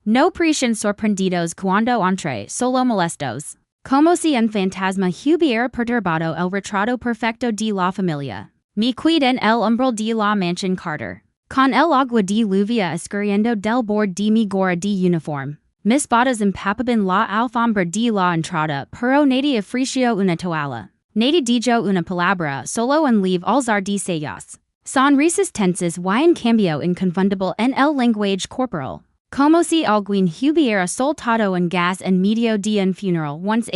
No presión sorprendidos cuando entre solo molestos. Como si en fantasma hubiera perturbado el retrato perfecto de la familia. Me cuidan el umbral de la mansion Carter. Con el agua de lluvia escurriendo del borde de mi gorra de uniforme. Mis botas empapaban la alfombra de la entrada, pero nadie ofreció una toalla. Nadie dijo una palabra, solo en leave alzar de sellos. Sonrisas tensas y en cambio inconfundible en el lenguaje corporal. Como si alguien hubiera soltado en gas en medio de un funeral once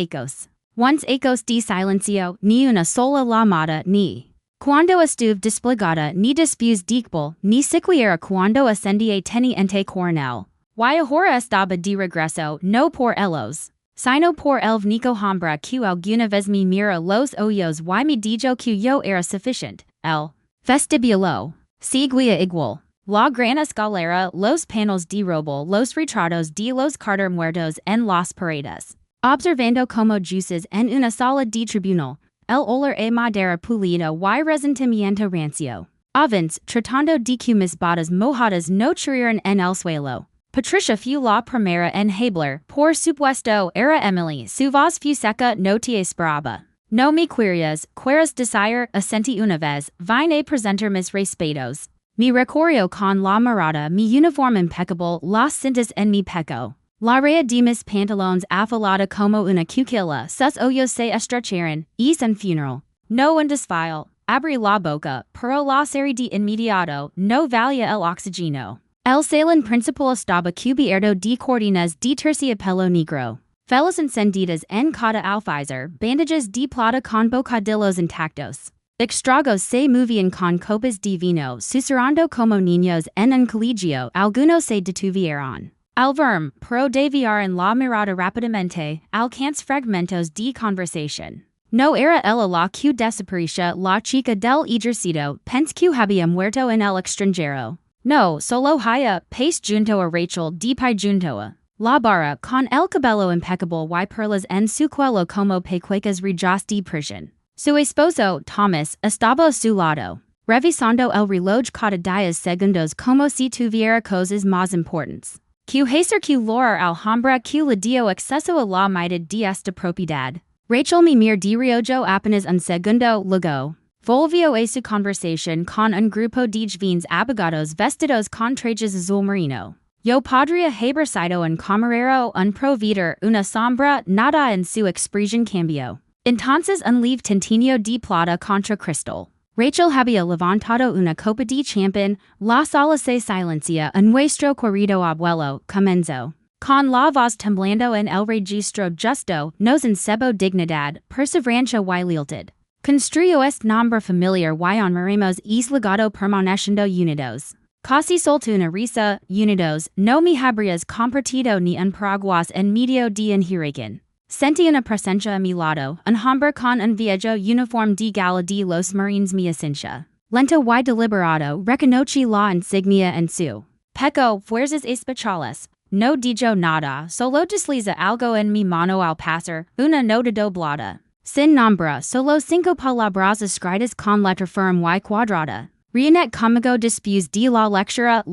ecos de silencio, ni una sola llamada ni. Cuando estuve desplegada ni después disponible, ni siquiera cuando ascendí teniente coronel. Y ahora estaba de regreso, no por ellos, sino por el único hombre que alguna vez me mira los ojos y me dijo que yo era suficiente. El vestibolo seguía igual. La gran escalera, los paneles de roble, los retratos de los Carter muertos en las paredes. Observando como jueces en una sala de tribunal, el olor a madera pulida y resentimiento rancio. Avance, tratando de que mis botas mojadas no chirrían en el suelo. Patricia fue la primera en hablar, por supuesto era Emily, su voz fue seca, no te esperaba. No me querías decir, asentí una vez, vine a presentar mis respetos. Mi recorrió con la mirada, mi uniforme impeccable, las cintas en mi pecho. La raya de mis pantalones afilada como una cuquilla, sus ojos se estrecharon, es un funeral. No un desfile, abrí la boca, pero la serie de inmediato, no valía el oxígeno. El salón principal estaba cubierto de cortinas de terciopelo negro. Velas encendidas en cada alféizar, bandages de plata con bocadillos intactos. Extragos se movían con copas de vino, susurrando como niños en un colegio, algunos se detuvieron. Al verme, pero desviaron la mirada rápidamente, alcanzó fragmentos de conversación. No era ella la que desapareció la chica del ejército, pensé que había muerto en el extranjero. No, solo haya, pace junto a Rachel de pie junto a la barra, con el cabello impeccable y perlas en su cuello como pecuecas rejas de prisión. Su esposo, Thomas, estaba a su lado, revisando el reloj cada 10 segundos como si tuviera cosas más importantes. Que hacer que lograr al hombre que le dio acceso a la mitad de esta propiedad. Rachel me miró de reojo apenas un segundo, luego volvió a su conversación con un grupo de jóvenes abogados vestidos con trajes azul marino. Yo podría haber sido un camarero, un proveedor, una sombra, nada en su expresión cambió. Entonces un leve tintinio de plata contra cristal. Rachel había levantado una copa de champán, la sala se silencia, nuestro querido abuelo comenzó. Con la voz temblando en el registro justo, nos encebo dignidad, perseverancia y lealtad. Construyó este nombre familiar y honraremos es legado permaneciendo unidos. Casi solto una risa, unidos, no me habrías compartido ni un paraguas en medio de un huracán. Sentí una presencia a mi lado, un hombre con un viejo uniforme de gala de los marines mi esencia. Lento y deliberado, reconocí la insignia en su pecho, fuerzas especiales. No dijo nada, solo desliza algo en mi mano al pasar, una nota doblada. Sin nombre, solo 5 palabras escritas con letra firme y cuadrada. Reenet conmigo después de la lectura,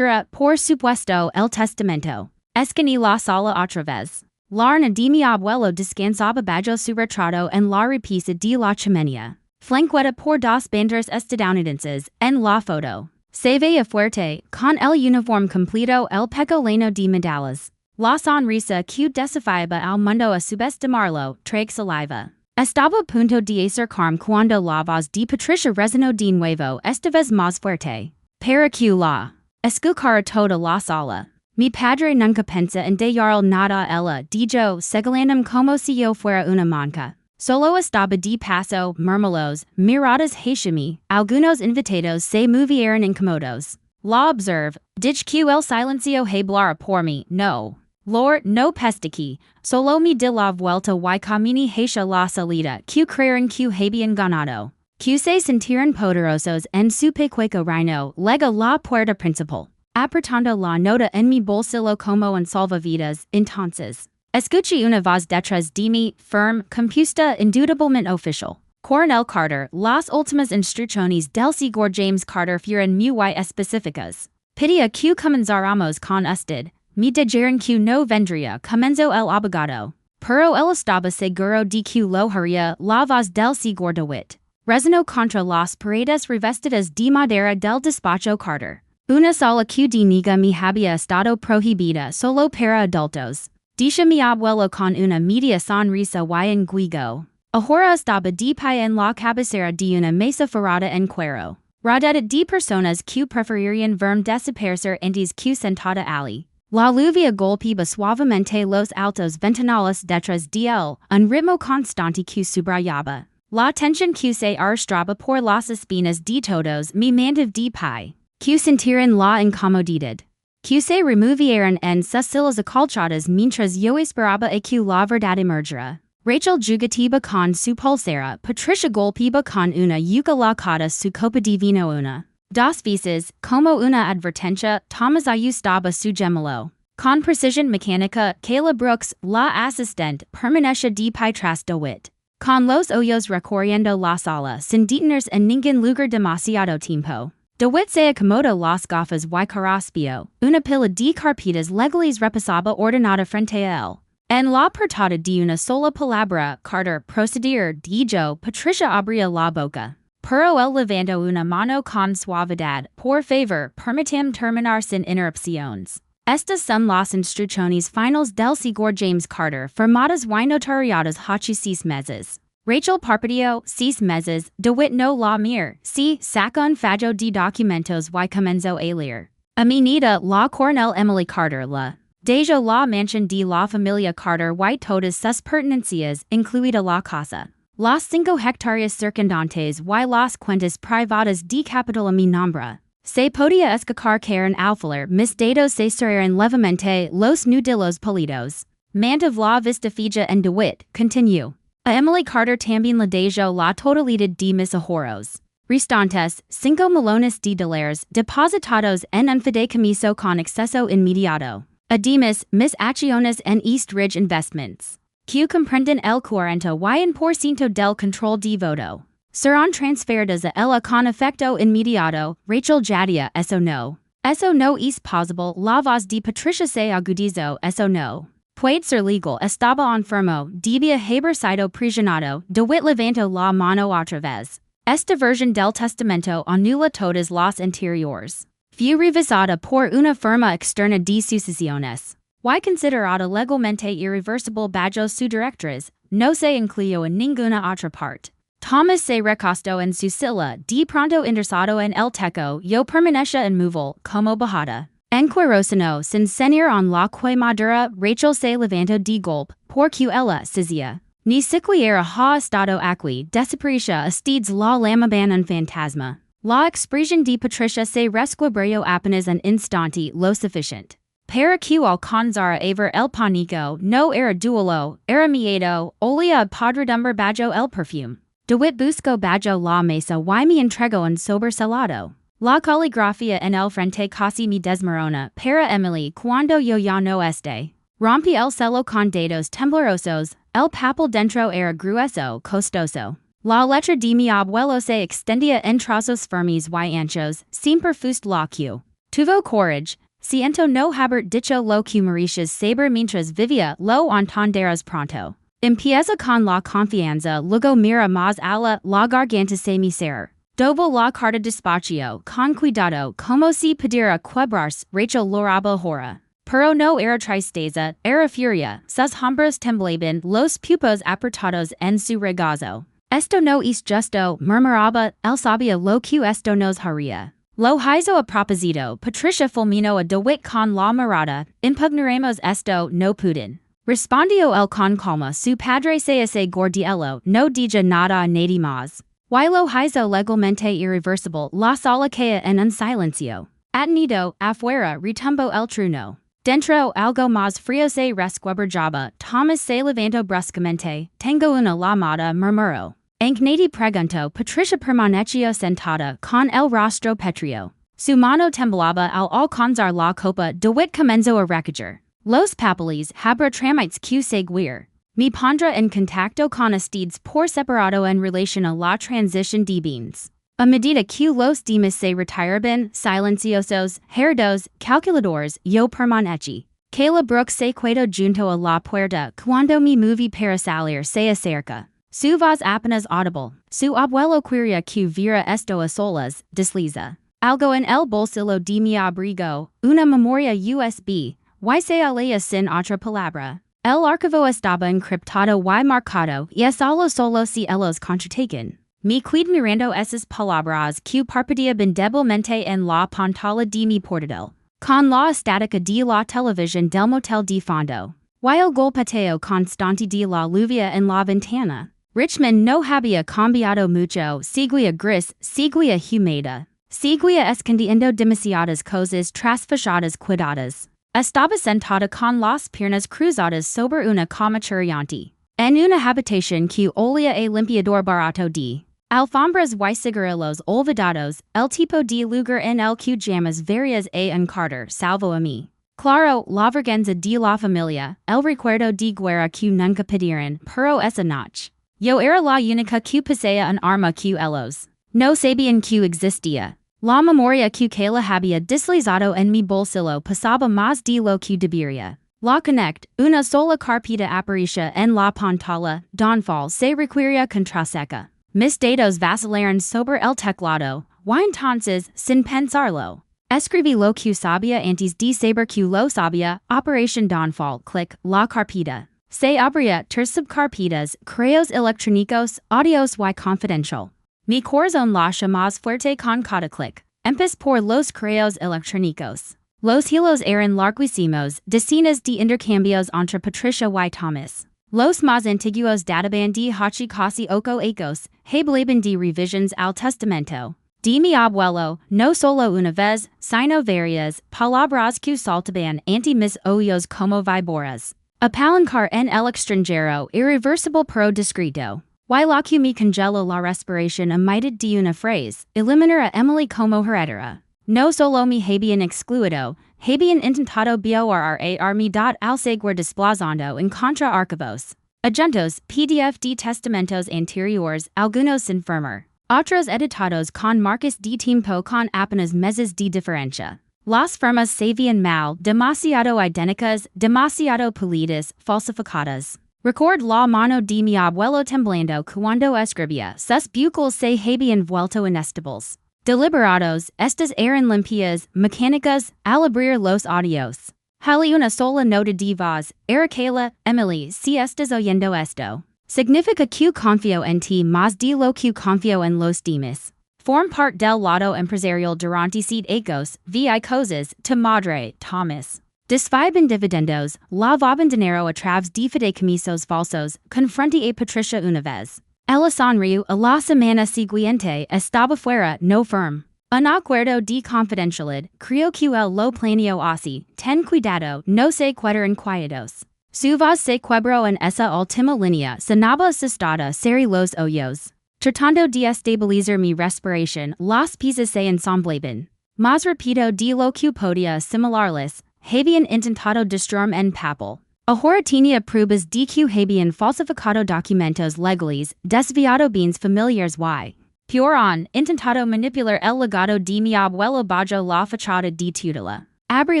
por supuesto, el testamento. Escaní la sala otra vez. La urna de mi abuelo descansaba bajo su retrato en la repisa de la chimenea. Flanqueada por dos banderas estadounidenses, en la foto. Se veía fuerte, con el uniforme completo, el pecho lleno de medallas. La sonrisa que desafiaba al mundo a subestimarlo, trague saliva. Estaba a punto de acercarme cuando la voz de Patricia resonó de nuevo, esta vez más fuerte. Para que la escuchara toda la sala. Mi padre nunca pensa en dejarle nada a ella, dijo, segalandum como si yo fuera una monja. Solo estaba de paso, murmullos, miradas hacia mí, algunos invitados se movieron incómodos. La observe, dije que el silencio hablara por mí, no. Lord, no pestaquí, solo me di la vuelta y caminé hacia la salida, que creyeron que habían ganado. Que se sintieron poderosos en su pecueco reino, lega la puerta principal. Apretando la nota en mi bolsillo como un salvavidas, entonces. Escuché una voz detrás de mí, firme, compuesta, indudablemente oficial. Coronel Carter, las últimas instrucciones del señor James Carter fueron muy específicas. Pedía que comenzáramos con usted. mi dijeron que no vendría comenzo el abogado. Pero él estaba seguro de que lo haría la voz del señor DeWitt. Resonó contra las paredes revestidas de madera del despacho Carter. Una sola que de niga mi había estado prohibida solo para adultos. Dice mi abuelo con una media sonrisa y en guigo. Ahora estaba de pie en la cabecera de una mesa forrada en cuero. Rodeada de personas que preferirían verme desaparecer antes que sentada allí. La lluvia golpeaba suavemente los altos ventanales detrás de él, un ritmo constante que subrayaba. La tensión que se arrastraba por las espinas de todos me mantuvo de pie. Que sintieran la incomodidad. Que se removieran en sus sillas acolchadas mientras yo esperaba a que la verdad emergiera. Rachel jugativa con su pulsera, Patricia golpeaba con una yuca la coda su copa de vino una. Dos veces, como una advertencia, Thomas ayudaba su gemelo. Con precisión mecánica, Kayla Brooks, la asistente, permanecía de pie tras DeWitt. Con los ojos recorriendo la sala, sin detenerse en ningún lugar demasiado tiempo. DeWitt se acomodó las gafas y carraspio, una pila de carpetas legales repasaba ordenada frente a él. En la portada de una sola palabra, Carter, proceder, dijo, Patricia abría la boca. Pero él levantó una mano con suavidad, por favor, permítame terminar sin interrupciones. Estas son las instrucciones finales del señor James Carter, firmadas y notariadas hace 6 meses. Rachel parpadeó, 6 meses, DeWitt no la mir, si, sacó un fajo de documentos y comenzó a leer. Amenida la coronel Emily Carter la. Dejo la mansión de la familia Carter y todas sus pertenencias, incluida la casa. Las 5 hectáreas circundantes y las cuentas privadas de capital a mi nombre. Se podía escacar que en alfiler mis dedos se cerraron levemente los nudillos polidos. Mantuve la vista fija en DeWitt, continuó. A Emily Carter también le dejó la totalidad de mis ahorros. Restantes, 5 millones de dólares depositados en un fideicomiso con acceso inmediato. Además, mis acciones en East Ridge Investments. Que comprenden el 41% del control de voto. Serán transferidas a ella con efecto inmediato, Rachel Jadia, eso no. Eso no es posible, la voz de Patricia se agudizó, eso no. Puede ser legal, estaba enfermo, debía haber sido presionado, DeWitt levantó la mano otra vez. Esta versión del testamento anula todas las anteriores. Fue revisada por una firma externa de sucesiones. Y considerada legalmente irreversible bajo su directriz, no se incluyó en ninguna otra parte. Thomas se recostó en su silla, de pronto interesado en el techo, yo permanecía inmóvil, como bajada. Enquiroso sin ceñir en la quemadura, Rachel se levantó de golpe, porque ella sisía. Ni siquiera ha estado aquí, desapareció estides la lamaban un fantasma. La expresión de Patricia se resquebrajó apenas un instante, lo suficiente. Para que alcanzara a ver el pánico, no era duelo, era miedo, olía a podredumbre bajo el perfume. DeWitt buscó bajo la mesa y me entregó un sobresalado. La caligrafía en el frente casi me desmorona, para Emily, cuando yo ya no esté. Rompí el celo con dedos temblorosos, el papel dentro era grueso, costoso. La letra de mi abuelo se extendía en trozos firmes y anchos, sin perfust la que. Tuvo courage. Siento no haber dicho lo que Mauritius saber mientras vivía, lo entenderás pronto. Empieza con la confianza, luego mira más a la garganta se me cerrar. Dobo la carta despacio, con cuidado, como si pudiera quebrarse, Rachel lloraba hora. Pero no era tristeza, era furia, sus hombros temblaban, los pupos apretados en su regazo. Esto no es justo, murmuraba, él sabía lo que esto nos haría. Lo hizo a propósito, Patricia fulminó a DeWitt con la mirada, impugnaremos esto, no pueden. Respondió él con calma, su padre se aseguró de ello, no dijo nada a nadie más. Y lo hizo legalmente irreversible, la sala queda en un silencio. Atenido, afuera, retumbó el trueno. Dentro, algo más frío se resquebrajaba, Thomas se levantó bruscamente, tengo una llamada, murmuró. Aunque nadie preguntó, Patricia permaneció sentada, con el rostro pétreo. Su mano temblaba al alcanzar la copa, DeWitt comenzó a recoger. Los papeles, habrá trámites que seguir. Me pondrá en contacto con ustedes por separado en relación a la transición de bienes. A medida que los demás se retiraban, silenciosos, herdos, calculadores, yo permanecí. Kayla Brooks se quedo junto a la puerta cuando mi movie para salir se acerca. Su voz apenas audible. Su abuelo quería que viera esto a solas, desliza. Algo en el bolsillo de mi abrigo, una memoria USB, y se leía sin otra palabra. El archivo estaba encriptado y marcado, y solo si ellos contrataken. Me qued mirando esas palabras que parpadeaban débilmente en la pantalla de mi portátil. Con la estática de la televisión del motel de fondo. Y el golpeteo constante de la lluvia en la ventana. Richmond no había cambiado mucho, seguía gris, seguía húmeda. Seguía escondiendo demasiadas cosas traspasadas cuidadas. Estaba sentada con las piernas cruzadas sobre una cama chirriante. En una habitación que olía a limpiador barato de alfombras y cigarrillos olvidados, el tipo de lugar en el que llamas varias a encartar, salvo a mí. Claro, la vergüenza de la familia, el recuerdo de guerra que nunca pidieron, pero esa noche. Yo era la única que poseía un arma que ellos no sabían que existía. La memoria que Kayla había deslizado en mi bolsillo pasaba más de lo que debería. La conect, una sola carpeta aparecía en la pantalla, downfall se requería contraseca. Mis dedos vacilaron sobre el teclado, y entonces, sin pensarlo, escribí lo que sabía antes de saber que lo sabía, Operación Downfall, clic, la carpeta. Se abría subcarpetas, correos electrónicos, audios y confidencial. Mi corazón late más fuerte con cada clic. Empecé por los correos electrónicos. Los hilos eran larguísimos, decenas de intercambios entre Patricia y Thomas. Los más antiguos databan de hace casi 8 años, hablaban de revisions al testamento. De mi abuelo, no solo una vez, sino varias, palabras que saltaban ante mis oídos como víboras. Apalancar en el extranjero, irreversible pero discreto. Y la que me congeló la respiración a mitad de una frase, eliminar a Emily como heredera. No solo me habían excluido, habían intentado borrar mi dot al seguir desplazando en contra archivos. Agentos, PDF de testamentos anteriores, algunos sin firmar. Otros editados con marcas de tiempo con apenas meses de diferencia. Las firmas se veían mal, demasiado idénticas, demasiado pulidas, falsificadas. Record la mano de mi abuelo temblando cuando escribía, sus bucles se habían vuelto inestables. Deliberados, estas eran limpias, mecánicas, al abrir los audios. Hali una sola nota de voz, era Kayla, Emily, si estás oyendo esto. Significa que confío en ti más de lo que confío en los demás. Form part del lado empresarial durante 7 años, vi cosas, tu madre, Thomas. Desfiban dividendos, lavaban dinero a través de fideicomisos falsos, confronté a Patricia una vez. Ella sonrió a la semana siguiente, estaba fuera, no firm. Un acuerdo de confidencialidad, creo que él lo planeó así, ten cuidado, no se queden inquietos. Su voz se quebró en esa última línea, sonaba asustada, cerré los ojos. Tratando de estabilizar mi respiración, las piezas se ensamblaban. Más rápido de lo que podía asimilarlas, habían intentado destruirme en papel. Ahora tenía pruebas de que habían falsificado documentos legales, desviado bienes familiares y, peor aún, intentado manipular el legado de mi abuelo bajo la fachada de tutela. Abrí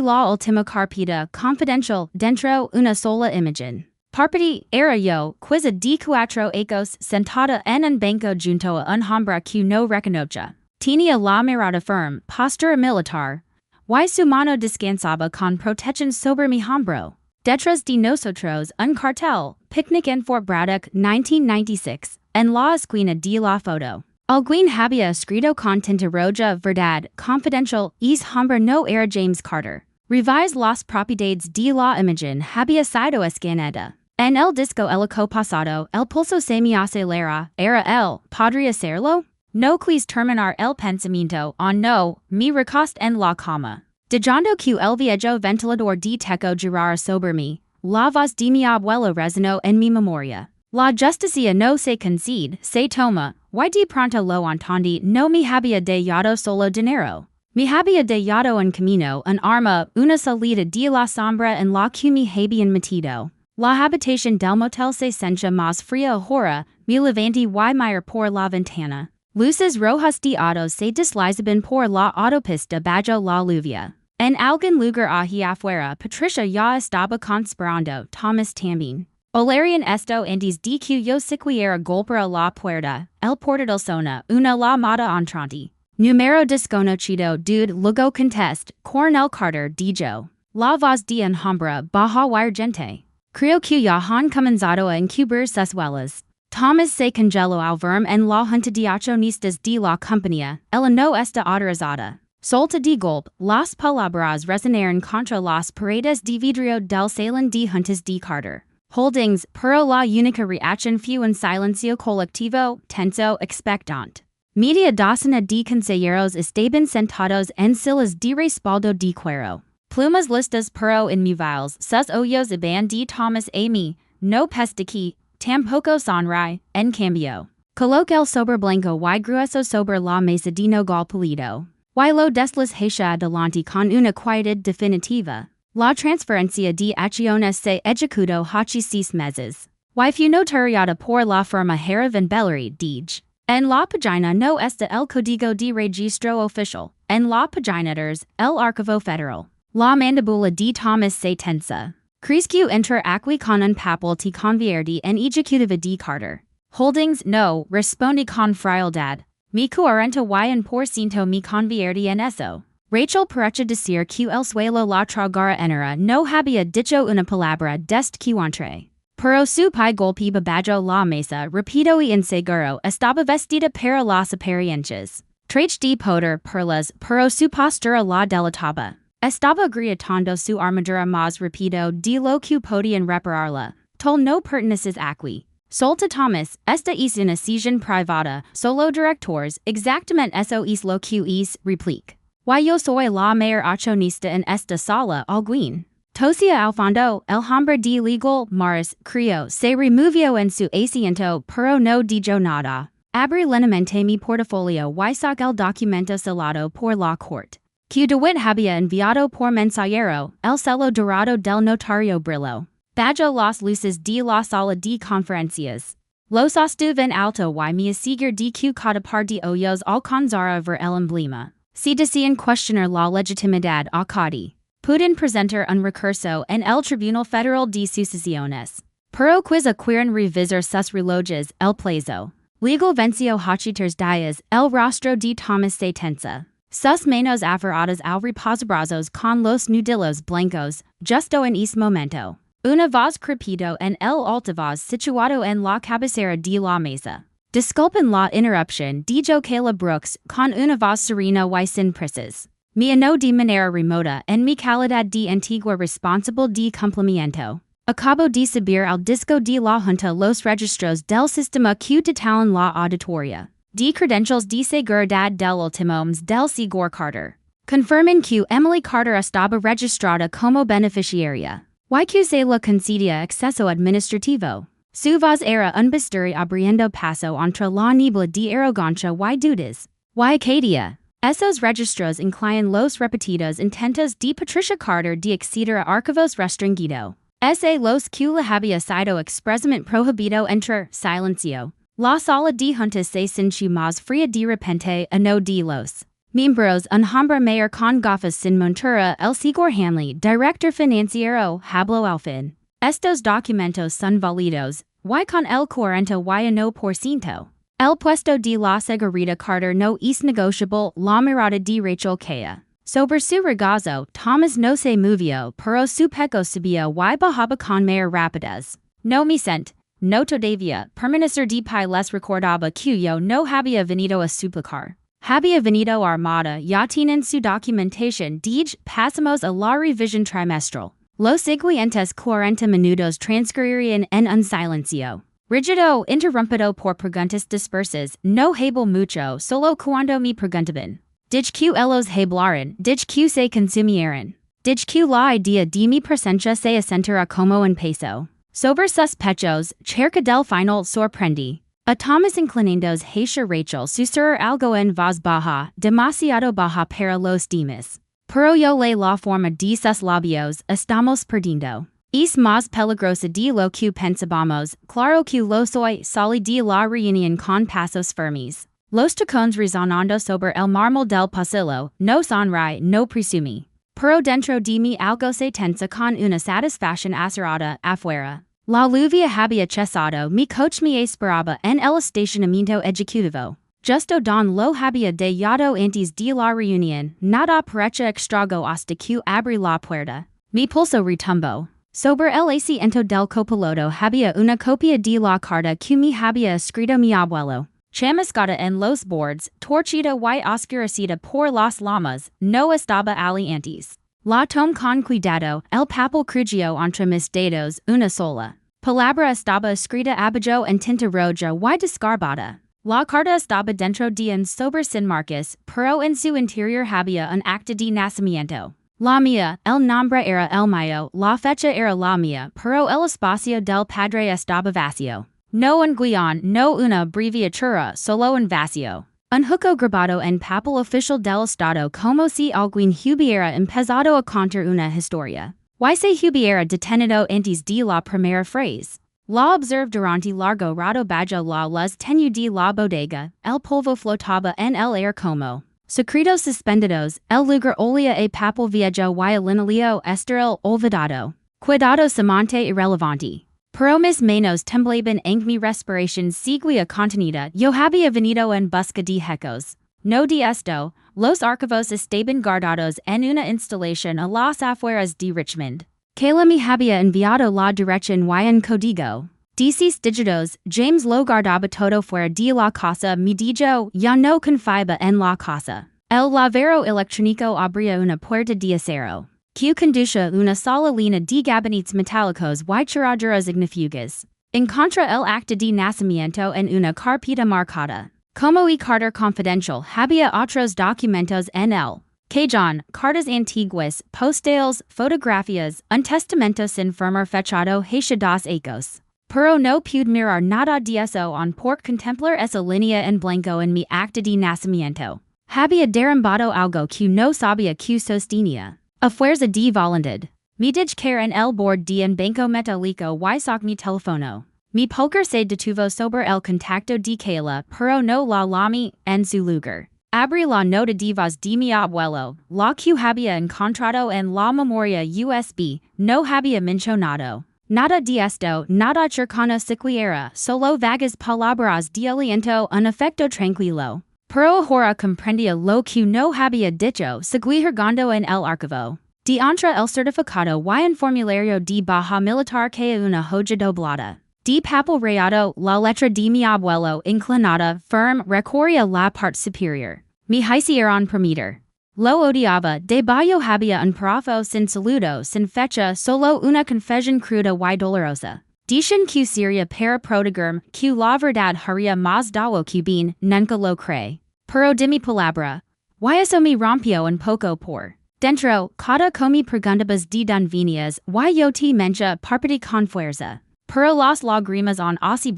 la última carpeta, confidencial, dentro una sola imagen. Parpadí, era yo, quiza de 4 años, sentada en un banco junto a un hombre que no reconocía. Tenía la mirada firme, postura militar. Y su mano descansaba con protección sobre mi hombro. Detrás de nosotros, un cartel, picnic en Fort Braddock, 1996, en la esquina de la foto. Alguien había escrito con tinta roja, verdad, confidential, hombre no era James Carter. Revise las propiedades de la imagen había sido escaneada. En el disco helico pasado, el pulso se me acelera, era él, ¿podría serlo? No quis terminar el pensamiento, no, me recosté en la cama. Dejando que el viejo ventilador de techo girara sobre mí, la voz de mi abuelo resonó en mi memoria. La justicia no se concede, se toma, y de pronto lo entendí, no me había dado solo dinero. Me había dado un camino, un arma, una salida de la sombra en la que me habían metido. La habitación del motel se sentía más fría ahora, me levanté y miré por la ventana. Luces rojas de autos se deslizaban por la autopista bajo la lluvia. En algún lugar allí afuera, Patricia ya estaba conspirando, Thomas también. Olarian esto antes de que yo siquiera golpeara la puerta, el portal sona, una la mata entrante. Número desconocido dude luego contest, Coronel Carter dijo. La voz de enjambra baja wire gente. Creo que ya han comenzado a encubrir sus huellas. Thomas se congeló al verme en la junta de accionistas de la compañía, ella no está autorizada. Solta de golpe, las palabras resonaron contra las paredes de vidrio del salón de juntas de Carter. Holdings, pero la única reacción fue un silencio colectivo, tenso, expectante. Media docena de consejeros estaban sentados en silas de respaldo de cuero. Plumas listas pero inmóviles, sus ojos iban de Thomas a mí, no pestaquí, tampoco sonríe, en cambio. Coloca el sobre blanco y grueso sobre la mesa de nogal pulido. Y lo desliza adelante con una quietud definitiva. La transferencia de acciones se ejecutó hace 6 meses. Y fue notariada por la firma Harriv and Bellery, Dij. En la página no está el código de registro oficial. En la página 3, el archivo federal. La mandíbula de Thomas se tensa. ¿Crees que entre aquí con un papel te convierte en ejecutiva de Carter? Holdings, no, responde con frialdad. Mi 40% me convierte en eso. Rachel parecha decir que el suelo la tragara enera no había dicho una palabra desde que entré. Pero su pai golpeaba bajo la mesa rápido y inseguro estaba vestida para las apariencias. Trache de poder perlas pero su postura la delataba. Estaba gritando su armadura más rápido de lo que podían repararla. Tol no perteneces aquí. Solta Thomas, esta es una sesión privada, solo directores, exactamente eso es lo que es, replique. Y yo soy la mayor accionista en esta sala, alguien. Tosia al fondo, el hombre de legal, Morris, creo, se removió en su asiento, pero no dijo nada. Abrí lentamente mi portafolio y saqué el documento sellado por la corte. Que DeWitt había enviado por mensajero, el celo dorado del notario brilló. Bajo las luces de la sala de conferencias. Lo sostuve en alto y me asegurar de que cada par de ojos alcanzara ver el emblema. Si desean cuestionar la legitimidad acadi, pueden presentar un recurso en el Tribunal Federal de Sucesiones. Pero quiz quieren revisar sus relojes, el plazo. Legal venció hace 3 días, el rostro de Thomas se tensa. Sus manos aferradas al reposabrazos con los nudillos blancos, justo en ese momento. Una voz crepito en el altavoz situado en la cabecera de la mesa. Disculpen la interrupción, dijo Kayla Brooks, con una voz serena y sin prisas. Me no de manera remota en mi calidad de antigua responsable de cumplimiento. Acabo de subir al disco de la junta los registros del sistema que detallan la auditoria. De credentials de seguridad del último mes del señor Carter. Confirman que Emily Carter estaba registrada como beneficiaria. Y que se le concedía acceso administrativo. Su voz era un bisturi abriendo paso entre la niebla de arrogancia y dudas. Y Acadia. Esos registros incluyen los repetidos intentos de Patricia Carter de acceder a archivos restringido. Los que le había sido expresamente prohibido entrar, silencio. La sala de juntas se sintió más fría de repente a no de los miembros un hombre mayor con gafas sin montura el señor Hanley, director financiero, habló al fin. Estos documentos son válidos, y con el 41%. El puesto de la señorita Carter no es negociable, la mirada de Rachel caía. Sobre su regazo, Thomas no se movió, pero su pecho subió y bajaba con mayor rapidez. No me sent. No todavía, permanecer de pie les recordaba que yo no había venido a suplicar. Había venido armada, ya tienen su documentación, pasamos a la revisión trimestral. Los siguientes 40 minutos transcurrirían en un silencio. Rígido, interrumpido por preguntas dispersas, no hablo mucho, solo cuando me preguntaban. Dij que ellos hablaran, dij que se consumieran. Dij que la idea de mi presencia se asentara como un peso. Sobre sus pechos, cerca del final sorprendí. A Thomas inclinandos hacia Rachel susurrar algo en voz baja, demasiado baja para los demás. Pero yo le la forma de sus labios, estamos perdiendo. Es más peligrosa de lo que pensábamos, claro que lo soy, salí de la reunión con pasos firmes. Los tacones resonando sobre el mármol del pasillo, no sonríe, no presumí. pero dentro de mi algo se tensa con una satisfacción acerada afuera. La lluvia había cesado, mi coche me esperaba en el estacionamiento ejecutivo. Justo don lo había dejado antes de la reunión, nada parecha extrago hasta que abrí la puerta. Mi pulso retumbó. Sobre el asiento del copiloto había una copia de la carta que me había escrito mi abuelo. Chamuscada en los bordes, torcida y oscurecida por las llamas, no estaba allí antes. La tomé con cuidado, el papel crujió entre mis dedos, una sola palabra estaba escrita abajo en tinta roja y descarbada. La carta estaba dentro de un sobre sin marcas, pero en su interior había un acta de nacimiento. La mía, el nombre era el mío, la fecha era la mía, pero el espacio del padre estaba vacío. No un guión, no una abreviatura, solo un vacío. Un hueco grabado en papel oficial del Estado como si alguien hubiera empezado a contar una historia. Y se hubiera detenido antes de la primera frase. La observé durante largo rato bajo la luz tenue de la bodega, el polvo flotaba en el aire como secretos suspendidos, el lugar olía a papel viejo y el linoleo estéril olvidado. Cuidadosamente irrelevante. Pero mis manos temblaban en mi respiración seguía contenida, yo había venido en busca de ecos. No de esto, los archivos estaban guardados en una instalación a las afueras de Richmond. Kayla me había enviado la dirección y un código. 16 dígitos, James lo guardaba todo fuera de la casa, me dijo, ya no confiaba en la casa. El lavero electrónico abría una puerta de acero, que conducía una sola línea de gabinetes metálicos y cerraduras ignífugas. Encontré el acta de nacimiento en una carpeta marcada. Como y carta confidencial, había otros documentos en él. Callaran, cartas antiguas, postales, fotografías, un testamento sin firmar fechado hace 2 años. Pero no pude mirar nada de eso on por contemplar esa línea en blanco en mi acta de nacimiento. Había derrumbado algo que no sabía que sostenía. A fuerza de voluntad. Me dije caer en el borde de un banco metálico y saqué mi teléfono. Mi pulgar se detuvo sobre el contacto de Kayla, pero no la llamé en su lugar. Abrí la nota de voz de mi abuelo, la que había encontrado en la memoria USB, no había mencionado nada de esto, nada cercano siquiera, solo vagas palabras de aliento, un afecto tranquilo. Pero ahora comprendía lo que no había dicho, seguí hurgando en el archivo. De entre el certificado y un formulario de baja militar que una hoja doblada. De papel rayado, la letra de mi abuelo, inclinada, firme, recorría la parte superior. Me hicieron prometer. Lo odiaba, debajo había un párrafo sin saludo, sin fecha, solo una confesión cruda y dolorosa. Dicen que sería para protegerme, que la verdad haría más daño que bien, nunca lo cree. Pero de mi palabra, y eso me rompió un poco por dentro, cada comi preguntabas de don venias, y yo te mencha parpati con fuerza. Pero las lágrimas on así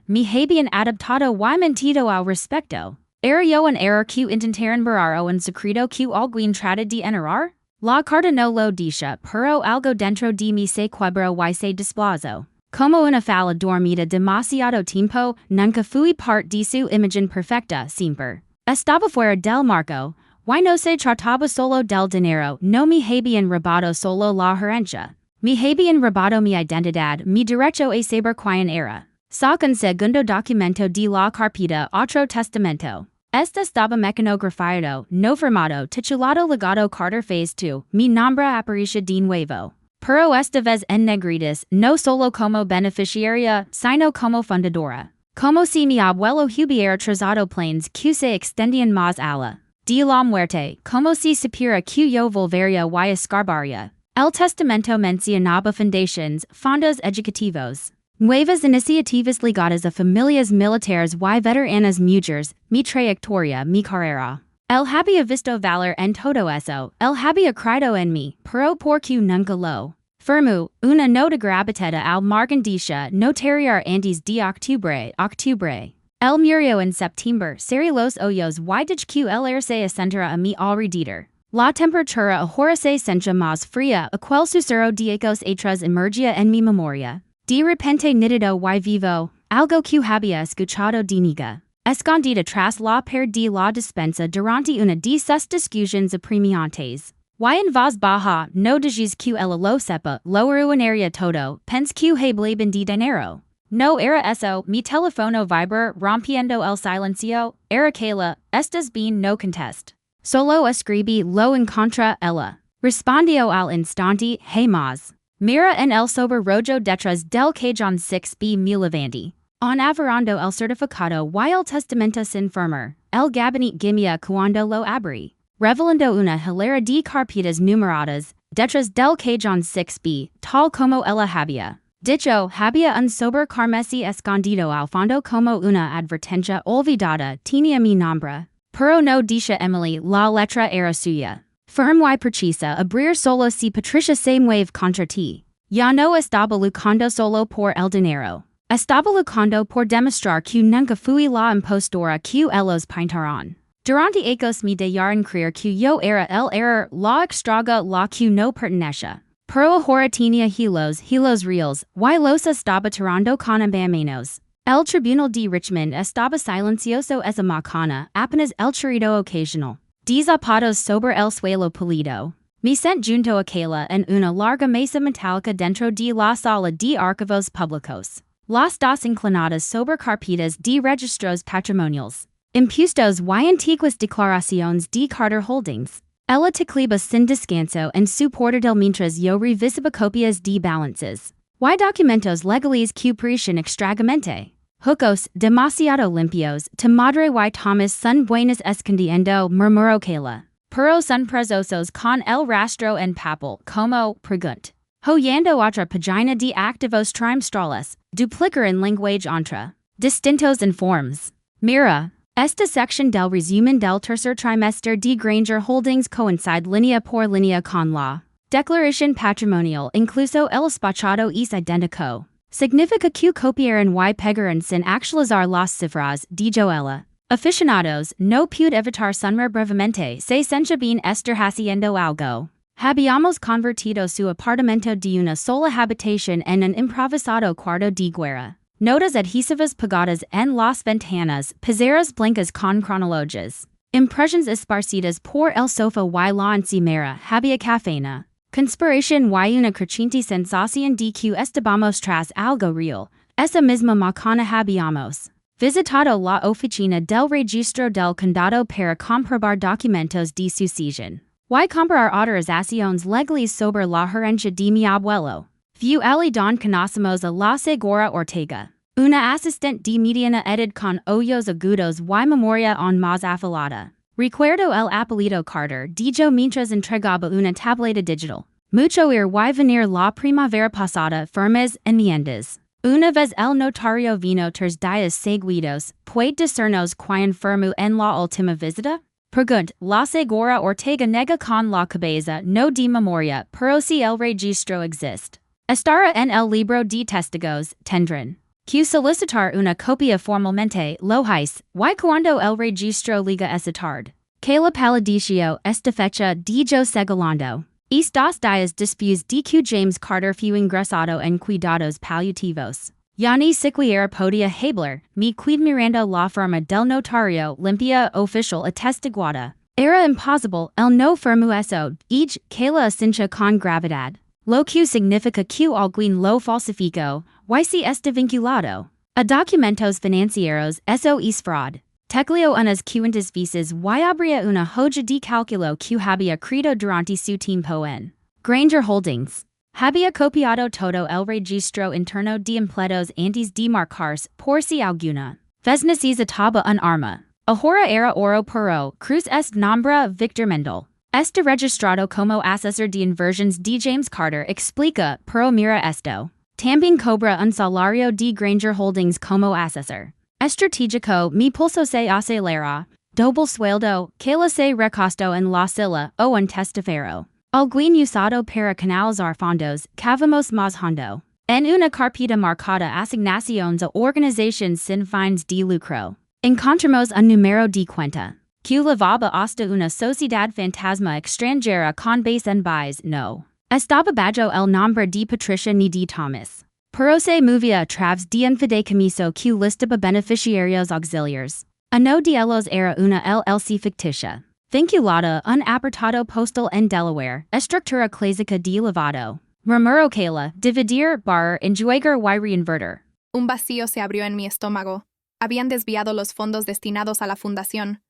me habían adaptado y mentido al respecto. Era yo un error que intentaron borrar o un secreto que alguien trata de enterrar? La carta no lo dice, pero algo dentro de mí se quebró y se desplazó. Como una fala dormida demasiado tiempo, nunca fui parte de su imagen perfecta siempre. Estaba fuera del marco, y no se trataba solo del dinero, no me habían robado solo la herencia. Me habían robado mi identidad, mi derecho a saber quién era. Saca un segundo documento de la carpeta, otro testamento. Esta estaba mecanografiado, no firmado, titulado Legado Carter Phase 2, mi nombre aparece de nuevo. Pero esta vez en negritas, no solo como beneficiaria, sino como fundadora. Como si mi abuelo hubiera trazado planes que se extendían más allá de la muerte, como si supiera que yo volvería y escarbaría. El testamento mencionaba fundaciones, fondos educativos, nuevas iniciativas ligadas a familias militares y veteranas mujeres, mi trayectoria, mi carrera. Él había visto valor en todo eso, él había creído en mí, pero porque nunca lo firmó, una nota grabada al margen dicha notariar antes de octubre. El murió en septiembre, serie los hoyos y dije que el aire se ascenderá a mi alrededor. La temperatura ahora se siente más fría, aquel susurro de ecos atrás emergía en mi memoria. De repente nítido y vivo, algo que había escuchado de niña. Escondida tras la pared de la despensa durante una de sus discusiones apremiantes. Y en voz baja, no dijes que el lo sepa, lo arruinaría todo, pens que hablaban de dinero. No era eso, mi teléfono vibra, rompiendo el silencio, era Kayla, estas bien no contest. Solo escribí lo en contra ella. Respondió al instante, jamás. Mira en el sobre rojo detrás del cajón 6b mi lavandi. On averando el certificado y el testamento sin firmar, el gabinete gimia cuando lo abrí. Revelando una hilera de carpetas numeradas, detrás del cajón 6b, tal como ella había. Dicho, había un sobre carmesí escondido al fondo como una advertencia olvidada, tenía mi nombre. Pero no dice Emily, la letra era suya. Firm y precisa abrir solo si Patricia se mueve contra ti. Ya no estaba lucando solo por el dinero. Estaba lucando por demostrar que nunca fui la impostora que ellos pintaron. Durante aquellos me dejaron creer que yo era el error, la extraga la que no pertenecía. Pero ahora tenía hilos reales, y los estaba tirando con ambamenos. El tribunal de Richmond estaba silencioso esa macana, apenas el chirrido ocasional. Zapatos sobre el suelo pulido. Me sent junto a Kayla en una larga mesa metálica dentro de la sala de archivos públicos. Las dos inclinadas sobre carpetas de registros patrimoniales. Impuestos y antiguas declaraciones de Carter Holdings. Ella tecleba sin descanso en su portátil mientras yo revisaba copias de balances. Y documentos legales que parecían extrañamente Juegos demasiado limpios, tu madre y Thomas son buenos escondiendo, murmuró Kayla. Pero son prezosos con el rastro en papel, como, pregunt. Hoyendo otra página de activos trimestrales, duplicar en lenguaje entre distintos informes. Mira. Esta sección del resumen del tercer trimestre de Granger Holdings coincide línea por línea con la declaración patrimonial, incluso el despachado es idéntico. Significa que copiaron y pegaron sin actualizar las cifras, dijo ella. Aficionados, no pude evitar sonreír brevemente, se sentía bien estar haciendo algo. Habíamos convertido su apartamento de una sola habitación en un improvisado cuarto de guerra. Notas adhesivas pegadas en las ventanas, pizarras blancas con cronologias. Impresiones esparcidas por el sofá y la encimera, había cafeína. Conspiración y una creciente sensación de que estábamos tras algo real. Esa misma macana habíamos visitado la oficina del registro del condado para comprobar documentos de sucesión. Y comparar autorizaciones legales sobre la herencia de mi abuelo. View ali don conocemos a la Segura Ortega. Una asistente de mediana edad con ojos agudos y memoria aún más afilada. Recuerdo el apellido Carter, dijo mientras entregaba una tableta digital. Mucho ir y venir la primavera pasada, firmes enmiendas. Una vez el notario vino 3 días seguidos, puede decirnos quién firmó en la última visita? Pregunt, la Segura Ortega nega con la cabeza, no de memoria, pero si el registro existe. Estará en el libro de testigos, tendrán que solicitar una copia formalmente, lo hice, y cuando el registro liga esa tarde. Kayla Paladicio, esta fecha, dijo segalando. Estos días después de que James Carter fue ingresado en cuidados paliativos. Ya ni siquiera podía hablar, me qued mirando la firma del notario, limpia, oficial atestiguada. Era imposible, el no firmó eso, Kayla asintió con gravedad. Lo que significa que alguien lo falsificó, y si está vinculado a documentos financieros, eso es fraud. Tecleo unas cuentas visas y abría una hoja de cálculo que había creado durante su tiempo en Granger Holdings. Había copiado todo el registro interno de empleados antes de marcarse por si alguna vez necesitaba un arma. Ahora era oro puro, cruz est nombre Victor Mendel. Está registrado como asesor de inversiones de James Carter, explica, pero mira esto. También cobra un salario de Granger Holdings como asesor. Estratégico, mi pulso se acelera. Doble sueldo, Kayla se recostó en la silla, o un testaferro. Alguien usado para canalizar fondos, cavamos más hondo. En una carpeta marcada asignaciones a organizaciones sin fines de lucro. Encontramos un número de cuenta. Que levaba hasta una sociedad fantasma extranjera con base en Baez, no. Estaba bajo el nombre de Patricia ni de Thomas. Pero se movía a través de un fideicomiso que listaba beneficiarios auxiliares. Uno de ellos era una LLC ficticia. Thank you Lada, un apartado postal en Delaware, estructura clásica de lavado. Remuro Kayla, dividir, bar, enjuagar y reinvertir. Un vacío se abrió en mi estómago. Habían desviado los fondos destinados a la fundación.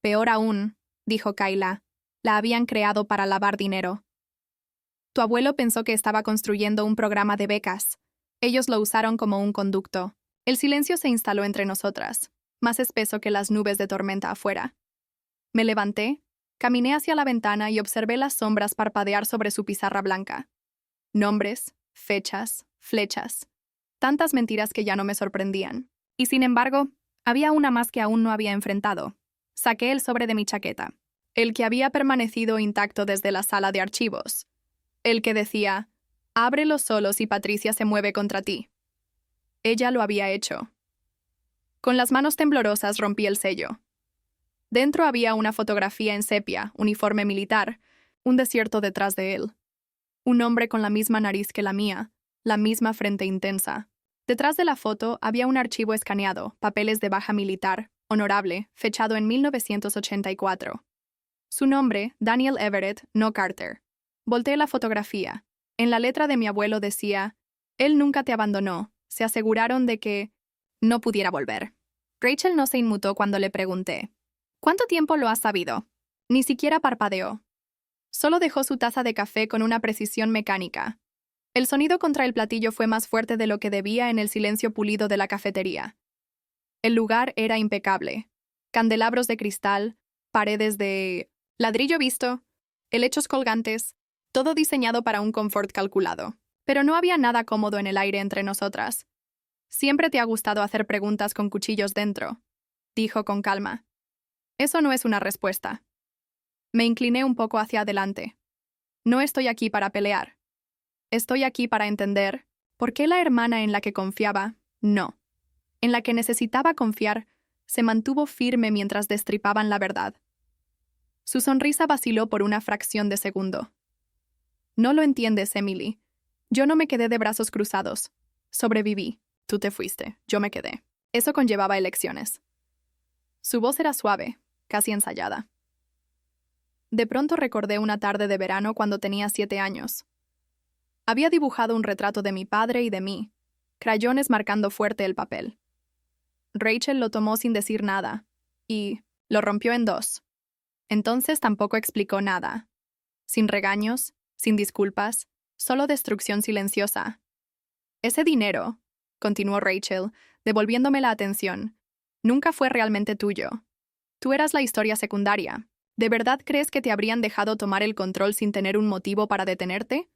Peor aún, dijo Kayla, la habían creado para lavar dinero. Tu abuelo pensó que estaba construyendo un programa de becas. Ellos lo usaron como un conducto. El silencio se instaló entre nosotras, más espeso que las nubes de tormenta afuera. Me levanté, caminé hacia la ventana y observé las sombras parpadear sobre su pizarra blanca. Nombres, fechas, flechas. Tantas mentiras que ya no me sorprendían. Y sin embargo, había una más que aún no había enfrentado. Saqué el sobre de mi chaqueta, el que había permanecido intacto desde la sala de archivos. El que decía, ábrelo solo si Patricia se mueve contra ti. Ella lo había hecho. Con las manos temblorosas rompí el sello. Dentro había una fotografía en sepia, uniforme militar, un desierto detrás de él. Un hombre con la misma nariz que la mía, la misma frente intensa. Detrás de la foto había un archivo escaneado, papeles de baja militar, honorable, fechado en 1984. Su nombre, Daniel Everett, no Carter. Volteé la fotografía. En la letra de mi abuelo decía, él nunca te abandonó. Se aseguraron de que no pudiera volver. Rachel no se inmutó cuando le pregunté, ¿cuánto tiempo lo has sabido? Ni siquiera parpadeó. Solo dejó su taza de café con una precisión mecánica. El sonido contra el platillo fue más fuerte de lo que debía en el silencio pulido de la cafetería. El lugar era impecable. Candelabros de cristal, paredes de ladrillo visto, helechos colgantes, todo diseñado para un confort calculado. Pero no había nada cómodo en el aire entre nosotras. Siempre te ha gustado hacer preguntas con cuchillos dentro, dijo con calma. Eso no es una respuesta. Me incliné un poco hacia adelante. No estoy aquí para pelear. Estoy aquí para entender por qué la hermana en la que confiaba, no. En la que necesitaba confiar, se mantuvo firme mientras destripaban la verdad. Su sonrisa vaciló por una fracción de segundo. No lo entiendes, Emily. Yo no me quedé de brazos cruzados. Sobreviví. Tú te fuiste. Yo me quedé. Eso conllevaba elecciones. Su voz era suave, casi ensayada. De pronto recordé una tarde de verano cuando tenía 7 años. Había dibujado un retrato de mi padre y de mí, crayones marcando fuerte el papel. Rachel lo tomó sin decir nada, y lo rompió en 2. Entonces tampoco explicó nada. Sin regaños, sin disculpas, solo destrucción silenciosa. Ese dinero, continuó Rachel, devolviéndome la atención, nunca fue realmente tuyo. Tú eras la historia secundaria. ¿De verdad crees que te habrían dejado tomar el control sin tener un motivo para detenerte?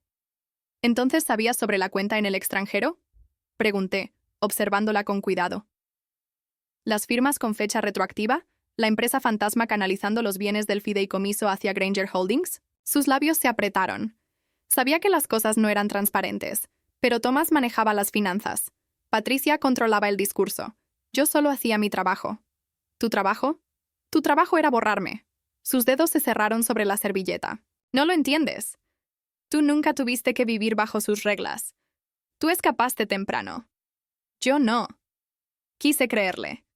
¿Entonces sabías sobre la cuenta en el extranjero? Pregunté, observándola con cuidado. ¿Las firmas con fecha retroactiva? ¿La empresa fantasma canalizando los bienes del fideicomiso hacia Granger Holdings? Sus labios se apretaron. Sabía que las cosas no eran transparentes, pero Thomas manejaba las finanzas. Patricia controlaba el discurso. Yo solo hacía mi trabajo. ¿Tu trabajo? Tu trabajo era borrarme. Sus dedos se cerraron sobre la servilleta. No lo entiendes. Tú nunca tuviste que vivir bajo sus reglas. Tú escapaste temprano. Yo no. Quise creerle.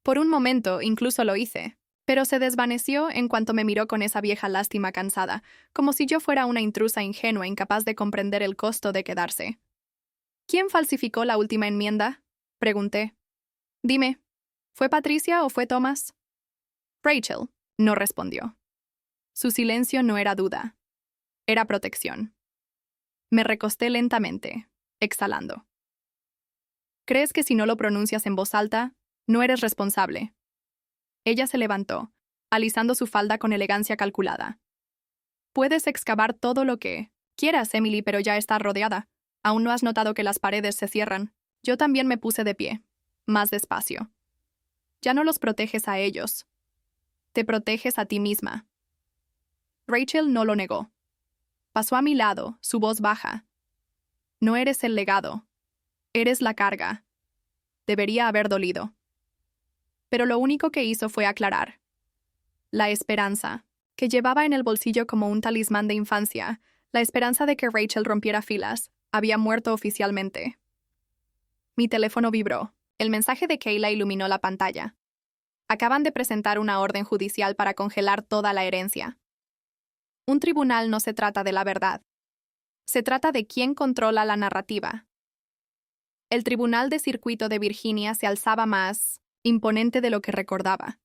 Por un momento incluso lo hice, pero se desvaneció en cuanto me miró con esa vieja lástima cansada, como si yo fuera una intrusa ingenua incapaz de comprender el costo de quedarse. ¿Quién falsificó la última enmienda? Pregunté. Dime, ¿fue Patricia o fue Thomas? Rachel no respondió. Su silencio no era duda. Era protección. Me recosté lentamente, exhalando. ¿Crees que si no lo pronuncias en voz alta, no eres responsable? Ella se levantó, alisando su falda con elegancia calculada. Puedes excavar todo lo que quieras, Emily, pero ya estás rodeada. ¿Aún no has notado que las paredes se cierran? Yo también me puse de pie, más despacio. Ya no los proteges a ellos. Te proteges a ti misma. Rachel no lo negó. Pasó a mi lado, su voz baja. No eres el legado. Eres la carga. Debería haber dolido. Pero lo único que hizo fue aclarar. La esperanza, que llevaba en el bolsillo como un talismán de infancia, la esperanza de que Rachel rompiera filas, había muerto oficialmente. Mi teléfono vibró. El mensaje de Kayla iluminó la pantalla. Acaban de presentar una orden judicial para congelar toda la herencia. Un tribunal no se trata de la verdad. Se trata de quién controla la narrativa. El Tribunal de Circuito de Virginia se alzaba más imponente de lo que recordaba.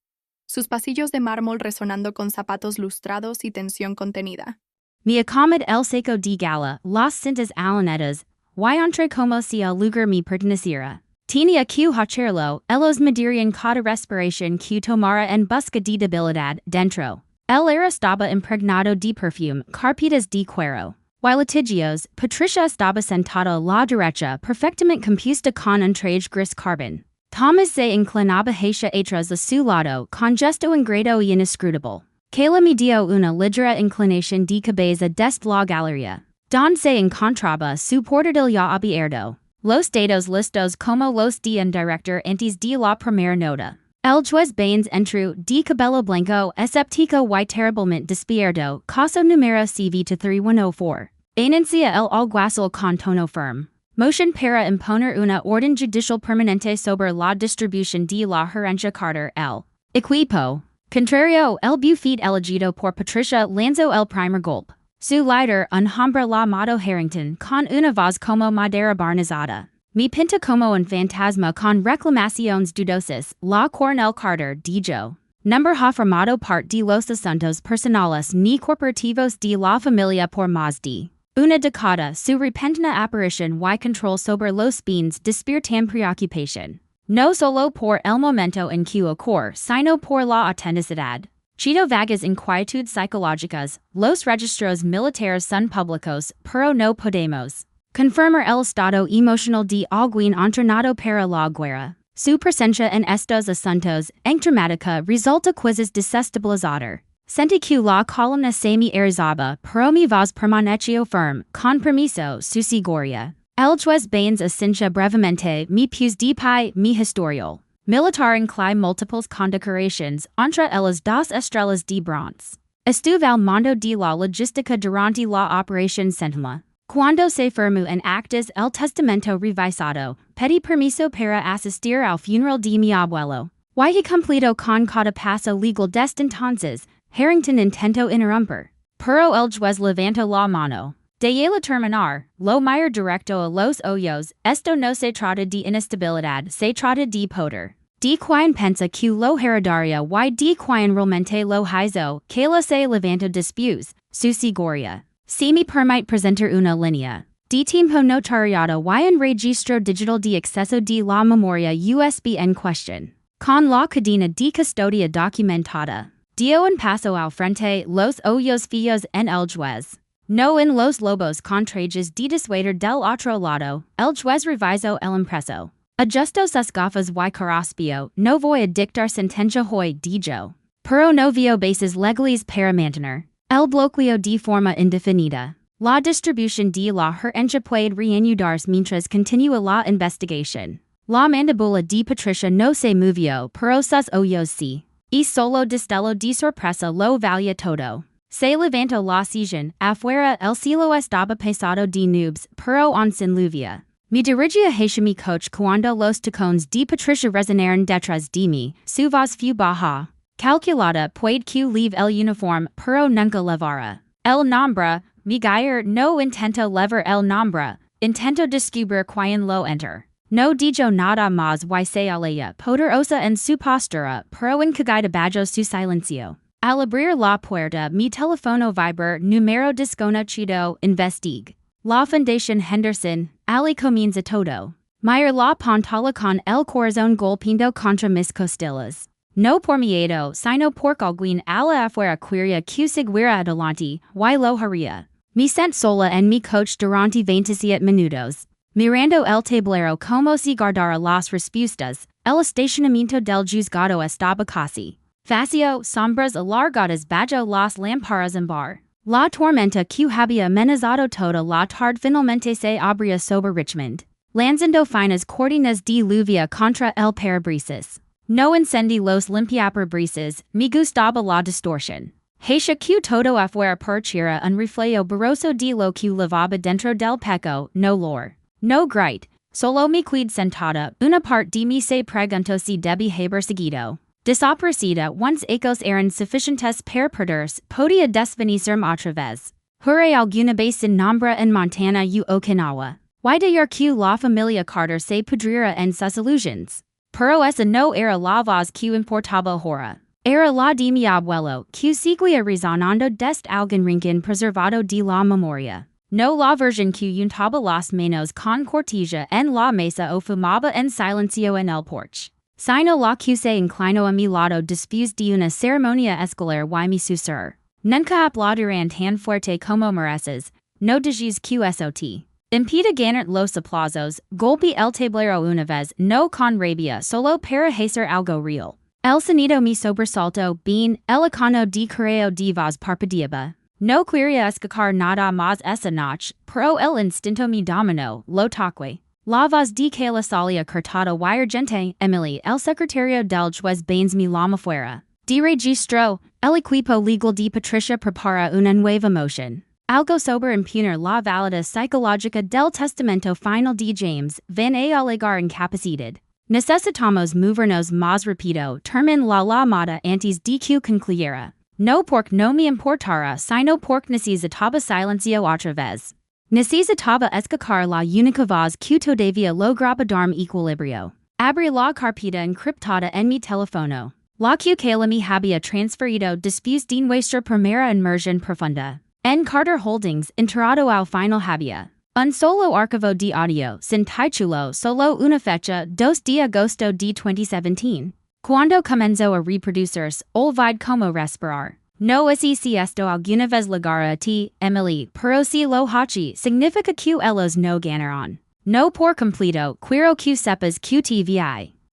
Sus pasillos de mármol resonando con zapatos lustrados y tensión contenida. Mi acomod el seco de gala, las cintas alanetas, y entre como si el lugar me perteneciera. Tenía que hacerlo, elos medirian cada respiración que tomara en busca de debilidad dentro. El era estaba impregnado de perfume, carpetas de cuero. Y litigios, Patricia estaba sentada a la derecha, perfectamente compuesta con un traje gris carbon. Thomas se inclinaba hacia atrás a su lado, con gesto ingrato y inescrutable. Que le dio una ligera inclinación de cabeza desde la galería. Don se encontraba su portátil ya abierto. Los dados listos como los de un director antes de la primera nota. El juez Baines entró de cabello blanco escéptico y terriblemente despierto, caso número CV-3104. Enuncia el alguacil con tono firme. Motion para imponer una orden judicial permanente sobre la distribución de la herencia Carter el equipo. Contrario, el buffet elegido por Patricia lanzó el primer golpe. Su líder, un hombre llamado Harrington, con una voz como madera barnizada. Mi pinta como un fantasma con reclamaciones dudosas, la Coronel Carter dijo. Number ha formado parte de los asuntos personales ni corporativos de la familia por más de una década. Su repentina aparición y control sobre los bienes despiertan preocupación. No solo por el momento en que ocurre, sino por la autenticidad. Cito vagas inquietudes psicológicas, los registros militares son públicos, pero no podemos confirmar el estado emocional de alguien entrenado para la guerra. Su presencia en estos asuntos, en dramática, resulta quizás desestabilizador. Sentí que la columna se me erizaba, pero mi voz permaneció firme, con permiso, su seguridad. El juez Baines asintió brevemente, mi puse de pie, mi historial militar incluye múltiples condecorations entre las dos estrellas de bronce. Estuve al mando de la logística durante la operación Sentinela. Cuando se firmó en actas el testamento revisado, pedí permiso para asistir al funeral de mi abuelo. Y cumplido con cada paso legal desde entonces, Harrington intentó interrumpir. Pero el juez levantó la mano. De ella terminar, lo mayor directo a los hoyos, esto no se trata de inestabilidad, se trata de poder. De quien pensa que lo heredaria y de quien realmente lo hizo, que la se levantó después, su seguridad. Si me permite presentar una línea de tiempo notariado y un registro digital de acceso de la memoria USB en cuestión. Con la cadena de custodia documentada. Dio un paso al frente, los hoyos fios en el juez. No en los lobos contrajes de disuader del otro lado, el juez revisó el impreso. Ajustó sus gafas y carraspio, no voy a dictar sentencia hoy dijo. Pero no vio bases legales para mantener el bloqueo de forma indefinida. La distribución de la herencia puede reanudarse mientras continúa la investigación. La mandíbula de Patricia no se movió, pero sus ojos sí. Y solo destello de sorpresa lo valía todo. Se levantó la sillón, afuera el cielo estaba pesado de nubes, pero aún sin lluvia. Me dirigía hacia mi coche cuando los tacones de Patricia resonaron detrás de mí, su voz fue baja. Calculada puede que leave el uniforme, pero nunca levara. El nombre, mi gayer no intento levar el nombre, intento descubrir quien lo enter. No dijo nada más y se alejó poderosa en su postura, pero enseguida bajó su silencio. Al abrir la puerta, mi teléfono vibra número desconocido, investigue. La Fundación Henderson, Ali comienza todo. Mayer la pantalla con el corazón golpeando contra mis costillas. No por miedo, sino porque alguien a la afuera quería que siguiera adelante, y lo haría. Me sent sola en mi coche durante 27 minutos. Mirando el tablero como si guardara las respuestas, el estacionamiento del juzgado estaba casi vacío, sombras alargadas bajo las lamparas en bar. La tormenta que había amenazado toda la tarde finalmente se abría sobre Richmond, lanzando finas cortinas de lluvia contra el parabrisas. No encendí los limpiaparabrisas, me gustaba la distorsión. Hacia que todo afuera perciera un reflejo borroso de lo que lavaba dentro del pecho, no lor. No great, solo me quedé sentada, una parte de mí se preguntó si debí haber seguido. Desaparecida once ecos eran suficientes para perderse, podia desvanecerme otra vez. Hure alguna vez en Nombre en Montana u Okinawa. Y de que la familia Carter se pudriera en sus illusions. Pero esa no era la voz que importaba ahora. Era la de mi abuelo, que seguía resonando desde algún rincón preservado de la memoria. No la versión que untaba las manos con cortesía en la mesa o fumaba en silencio en el porche. Sino la que se inclinó a mi lado después de una ceremonia escolar y mi susurró. Nunca aplaudirán tan fuerte como mereces, no digas qsot. Impida ganar los aplausos, golpe el tablero una vez, no con rabia, solo para hacer algo real. El sonido mi sobresalto, bien, el icono de correo de voz parpadeaba. No quería escuchar nada más esa noche, pero el instinto me dominó, lo toqué. La voz de que la salía cortada y urgente, Emily, el secretario del juez bains mi llama fuera. De registro, el equipo legal de Patricia prepara una nueva motion. Algo sobre impugnir la validez psicológica del testamento final de James, van a alegar incapacidad. Necesitamos movernos más rápido, termin la mata antes de que concluyera. No porque no me importara, sino porque necesitaba silencio otra vez. Necesitaba escuchar la única voz que todavía lograba darme equilibrio. Abrí la carpeta encriptada en mi teléfono. La que la me había transferido después de nuestra primera inmersión profunda. En Carter Holdings, enterrado al final había un solo archivo de audio, sin título, solo una fecha, 2 de agosto de 2017. Cuando comenzó a reproducirse, olvid como respirar. No sé si esto alguna vez llegará a ti, Emily, pero si lo hachi, significa que ellos no ganaron. No por completo, quiero que sepas que te vi.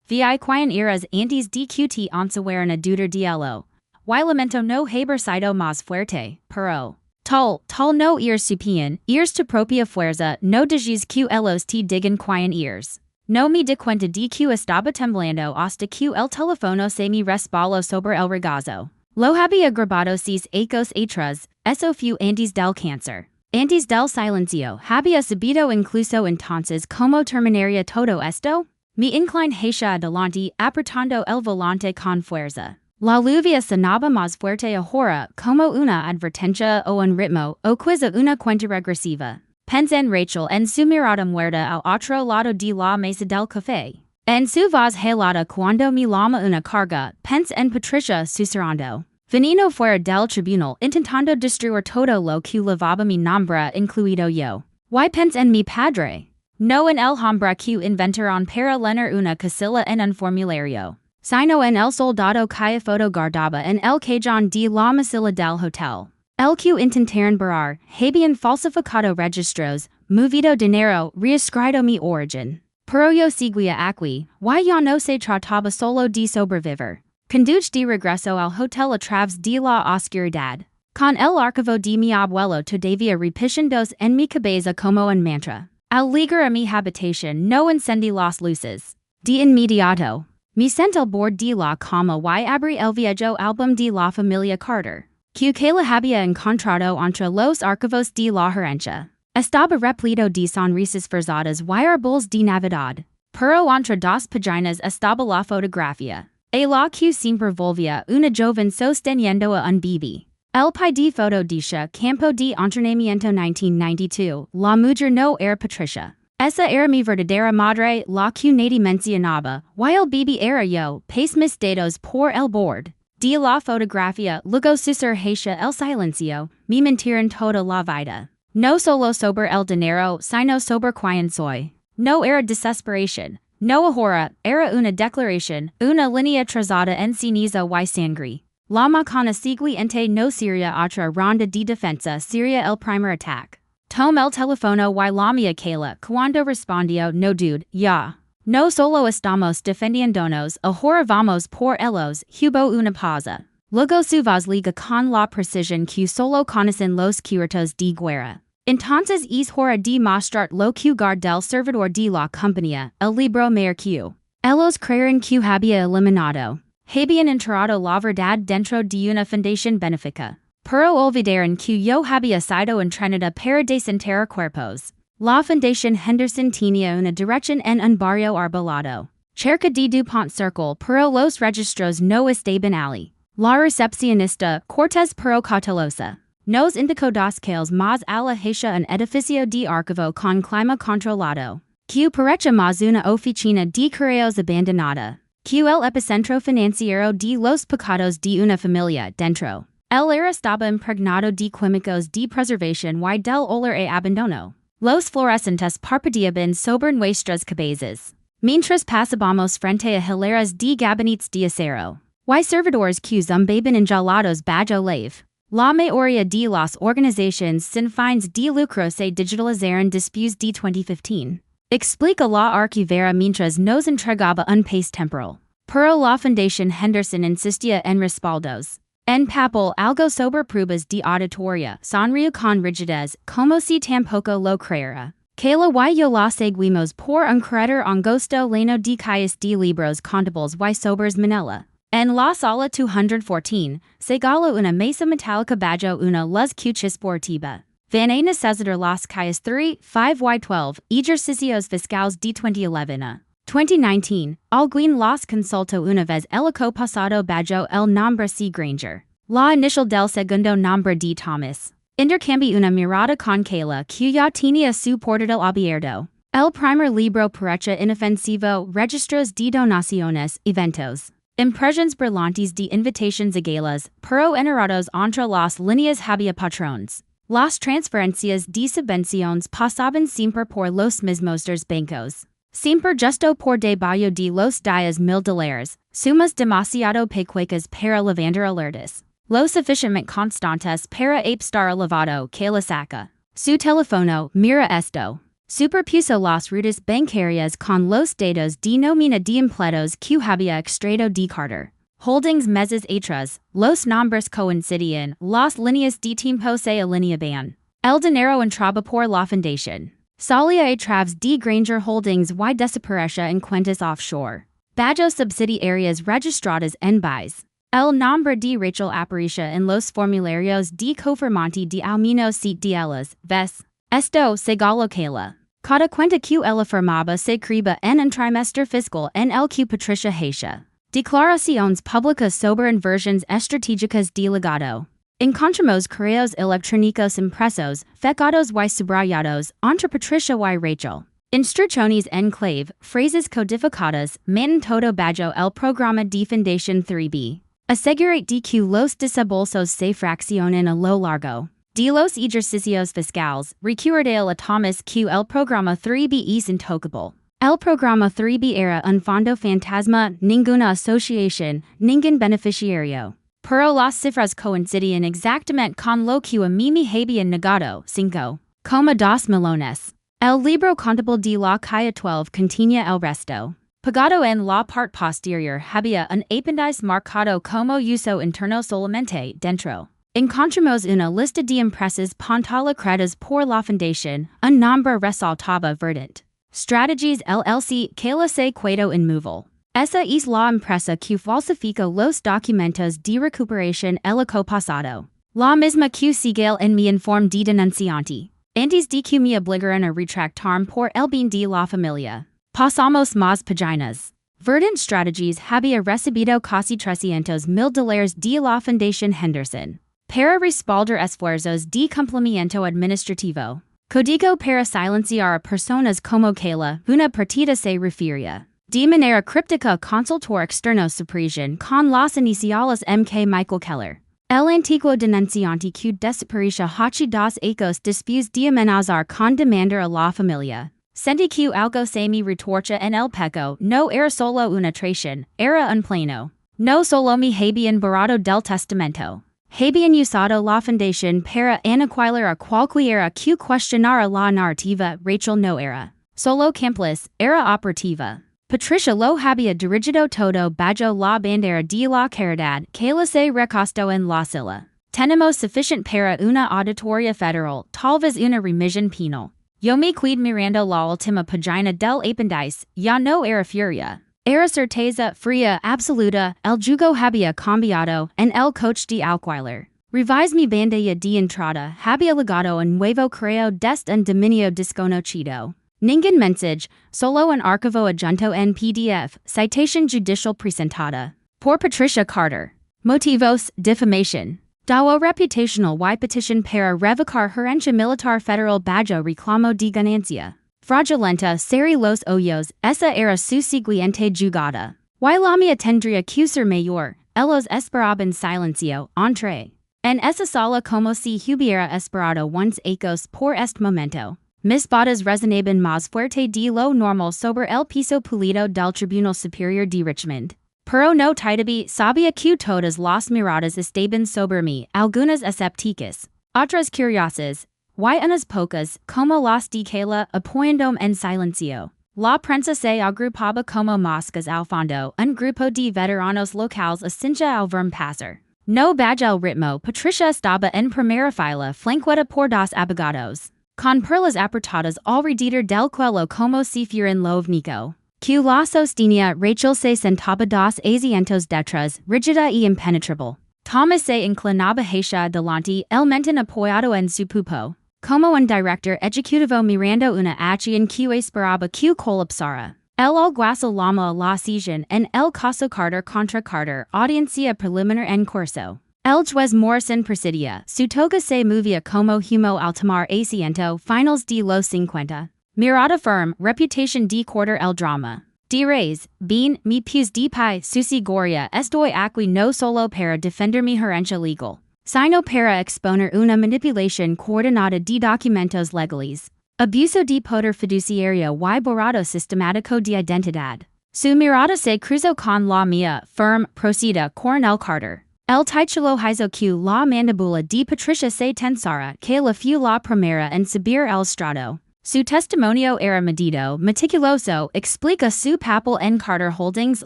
Vi quien eras antes de que te onsawaran a dudar de elo. Y lamento no haber sido más fuerte, pero tal no ears supien, ears tu propia fuerza, no digas que ellos te digan quien ears. No me di cuenta de que estaba temblando hasta que el teléfono se me resbaló sobre el regazo. Lo había grabado 6 ecos atrás, eso fue antes del cáncer. Antes del silencio, había sabido incluso entonces como terminaría todo esto? Me incline hacia adelante, apretando el volante con fuerza. La lluvia sonaba más fuerte ahora, como una advertencia o un ritmo, o quizá una cuenta regresiva. Pensé en Rachel en su mirada muerta al otro lado de la mesa del café. En su voz helada cuando me llama una carga, pensé en Patricia susurrando. Venino fuera del tribunal intentando destruir todo lo que llevaba mi nombre incluido yo. Y pensé en mi padre. No en el hombre que inventaron para llenar una casilla en un formulario. Sino en el soldado que fotogardaba en el cajón de la mesilla del hotel. El que intentaron borrar, habían falsificado registros, movido dinero, reescrito mi origen. Pero yo seguía aquí, y ya no se trataba solo de sobrevivir. Conduce de regreso al hotel a través de la oscuridad. Con el archivo de mi abuelo todavía repitiéndose en mi cabeza como un mantra. Al llegar a mi habitación no encendí las luces. De inmediato, me senté al borde de la cama y abrí el viejo álbum de la familia Carter. Que la había encontrado entre los archivos de la herencia. Estaba repleto de sonrisas forzadas y árboles de Navidad. Pero entre dos páginas estaba la fotografía. A la que siempre volvía una joven sosteniendo a un bebé. El pai de foto dice campo de entrenamiento 1992, la mujer no era Patricia. Esa era mi verdadera madre, la que nadie mencionaba, y el bebé era yo, pais mis dedos por el borde. De la fotografía, luego susur hacia el silencio, me mintieron toda la vida. No solo sobre el dinero, sino sobre quien soy. No era desesperación. No ahora, era una declaración, una línea trazada en ceniza y sangre. La macana siguiente no sería otra ronda de defensa, sería el primer ataque. Tomé el teléfono y llamé a Kayla, cuando respondió no dude, ya. No solo estamos defendiéndonos, ahora vamos por ellos, hubo una pausa. Luego su voz liga con la precisión que solo conocen los curatos de guerra. Entonces es hora de mostrar lo que guarda del servidor de la compañía, el libro Mercue. Ellos creyeron que había eliminado. Habían enterrado la verdad dentro de una fundación benéfica. Pero olvidaron que yo había sido entrenada para desenterrar cuerpos. La Fundación Henderson tenía una dirección en un barrio arbolado. Cerca de Dupont Circle, pero los registros no estaban allí. La recepcionista, Cortés pero cautelosa. Nos indicó dos calles más a la hacia un edificio de archivo con clima controlado. Que parecía más una oficina de correos abandonada. Que el epicentro financiero de los pecados de una familia dentro. El aire estaba impregnado de químicos de preservación y del olor a abandono. Los fluorescentes parpadeaban sobre nuestras cabezas. Mientras pasábamos frente a hileras de gabinetes de acero. Y servidores que zumbaban enjalados bajo lave. La mayoría de las organizaciones sin fines de lucro se digitalizaron después de 2015. Explica la archivera mientras nos entregaba un pase temporal. Pero la Fundación Henderson insistía en respaldos. En papel algo sobre pruebas de auditoría, sonrió con rigidez, como si tampoco lo creera. Que la y yo la seguimos por un carácter angosto lleno de calles de libros contables y sobres Manila. En la sala 214, segaló una mesa metálica bajo una luz cuchisportiva. Van a necesitar las calles 3, 5 y 12, ejercicios fiscales de 2011. 2019, alguien las consultó una vez el año pasado bajo el nombre C. Granger. La inicial del segundo nombre de Thomas. Intercambió una mirada con Kayla que ya tenía su portátil abierto. El primer libro parecía inofensivo, registros de donaciones, eventos. Impresiones brillantes de invitaciones a galas, pero enredados entre las líneas había patrones. Las transferencias de subvenciones pasaban siempre por los mismos dos bancos. Siempre justo por debajo de los $10,000, sumas demasiado pequeñas para levantar alertas. Lo suficientemente constantes para estar elevado que la saca. Su teléfono, mira esto. Superpuso las rutas bancarias con los datos de nómina de empleados que había extraído de Carter. Holdings meses atrás, los nombres coincidían, las líneas de tiempo se alineaban. El dinero entraba por la fundación. Salía a través de Granger Holdings y desaparecía en cuentas offshore. Bajo subsidiarias registradas en BIS. El nombre de Rachel aparecía en los formularios de confirmante de al menos 7 de ellas, ves. Esto segaló Kayla. Cada cuenta que ella firmaba se escribía en un trimestre fiscal en el que Patricia hacía. Declaraciones públicas sobre inversiones estratégicas de legado. Encontramos correos electrónicos impresos, fechados y subrayados, entre Patricia y Rachel. Instrucciones en clave, frases codificadas, mandan todo bajo el programa de Fundación 3B. Asegurate de que los desembolsos se fraccionen a lo largo de los ejercicios fiscales, recuerde a Thomas que el programa 3B es intocable. El programa 3B era un fondo fantasma, ninguna asociación, ningún beneficiario. Pero las cifras coincidían exactamente con lo que a mí me habían negado, 5,2 millones. El libro contable de la calle 12 contenía el resto. Pegado en la parte posterior había un apéndice marcado como uso interno solamente dentro. Encontramos una lista de empresas creadas por la fundación, un nombre resaltaba verdad. Strategies LLC que la se quedó inmóvil. Esa es la empresa que falsifica los documentos de recuperación el año pasado. La misma que sigue en mi informe de denunciante. Antes de que me obligaran a retractarme por el bien de la familia. Pasamos más páginas. Verdant Strategies había recibido casi $300,000 de la Fundación Henderson. Para respaldar esfuerzos de cumplimiento administrativo. Código para silenciar a personas como Kayla, una partida se refería. De manera críptica consultor externo supresión con las iniciales MK Michael Keller. El antiguo denunciante que desapareció hace 2 años después de amenazar con demandar a la familia. Sentí que algo se me retorcha en el pecho, no era solo una traición, era un plano. No solo me habían borrado del testamento. Habían usado la fundación para aniquilar a cualquiera que cuestionara la narrativa. Rachel no era solo cómplice, era operativa. Patricia lo había dirigido todo bajo la bandera de la caridad que la se recostó en la silla. Tenemos suficiente para una auditoría federal, tal vez una remisión penal. Yo me quedé mirando la última página del apéndice, ya no era furia. Era certeza fría absoluta, el jugo había cambiado, en el coche de alquiler. Revise mi bandilla de entrada, había legado un nuevo correo desde un dominio desconocido. Ningún mensaje, solo un archivo adjunto en PDF, citation judicial presentada. Por Patricia Carter. Motivos, defamation. Dawo reputational y petition para revocar herencia militar federal bajo reclamo de ganancia. Fraudulenta seri los hoyos, esa era su siguiente jugada. Y la mía tendría que ser mayor, ellos esperaban silencio, entre. En esa sala como si hubiera esperado unos ecos por este momento. Mis botas resonaban más fuerte de lo normal sobre el piso pulido del Tribunal Superior de Richmond. Pero no todavía sabía que todas las miradas estaban sobre mí, algunas escépticas, otras curiosas, y unas pocas, como las de Kayla, apoyándome en silencio. La prensa se agrupaba como moscas al fondo, un grupo de veteranos locales asincha al verme pasar. No bajo el ritmo, Patricia estaba en primera fila, flanqueada por dos abogados. Con perlas apretadas alrededor del cuello como si fueran lovnico. Que la sostenía Rachel se sentaba dos asientos detrás, rígida y impenetrable. Thomas se inclinaba hacia adelante, el mentón apoyado en su pupo. Como un director ejecutivo mirando una acción que esperaba que colapsara. El alguacil llamó a la sesión en el caso Carter contra Carter, audiencia preliminar en curso. El juez Morrison presidia, su toga se movía como humo al tomar asiento, finals de los 50. Mirada firme, reputación de quarter el drama. Diréis, bien, mi pies de pie, su seguridad, estoy aquí no solo para defender mi herencia legal, sino para exponer una manipulación coordinada de documentos legales. Abuso de poder fiduciario y borrado sistemático de identidad. Su mirada se cruzó con la mía, firme, proceda, Coronel Carter. El título hizo que la mandíbula de Patricia se tensara, que la fue la primera en subir el estrado. Su testimonio era medido, meticuloso, explica su papel en Carter Holdings,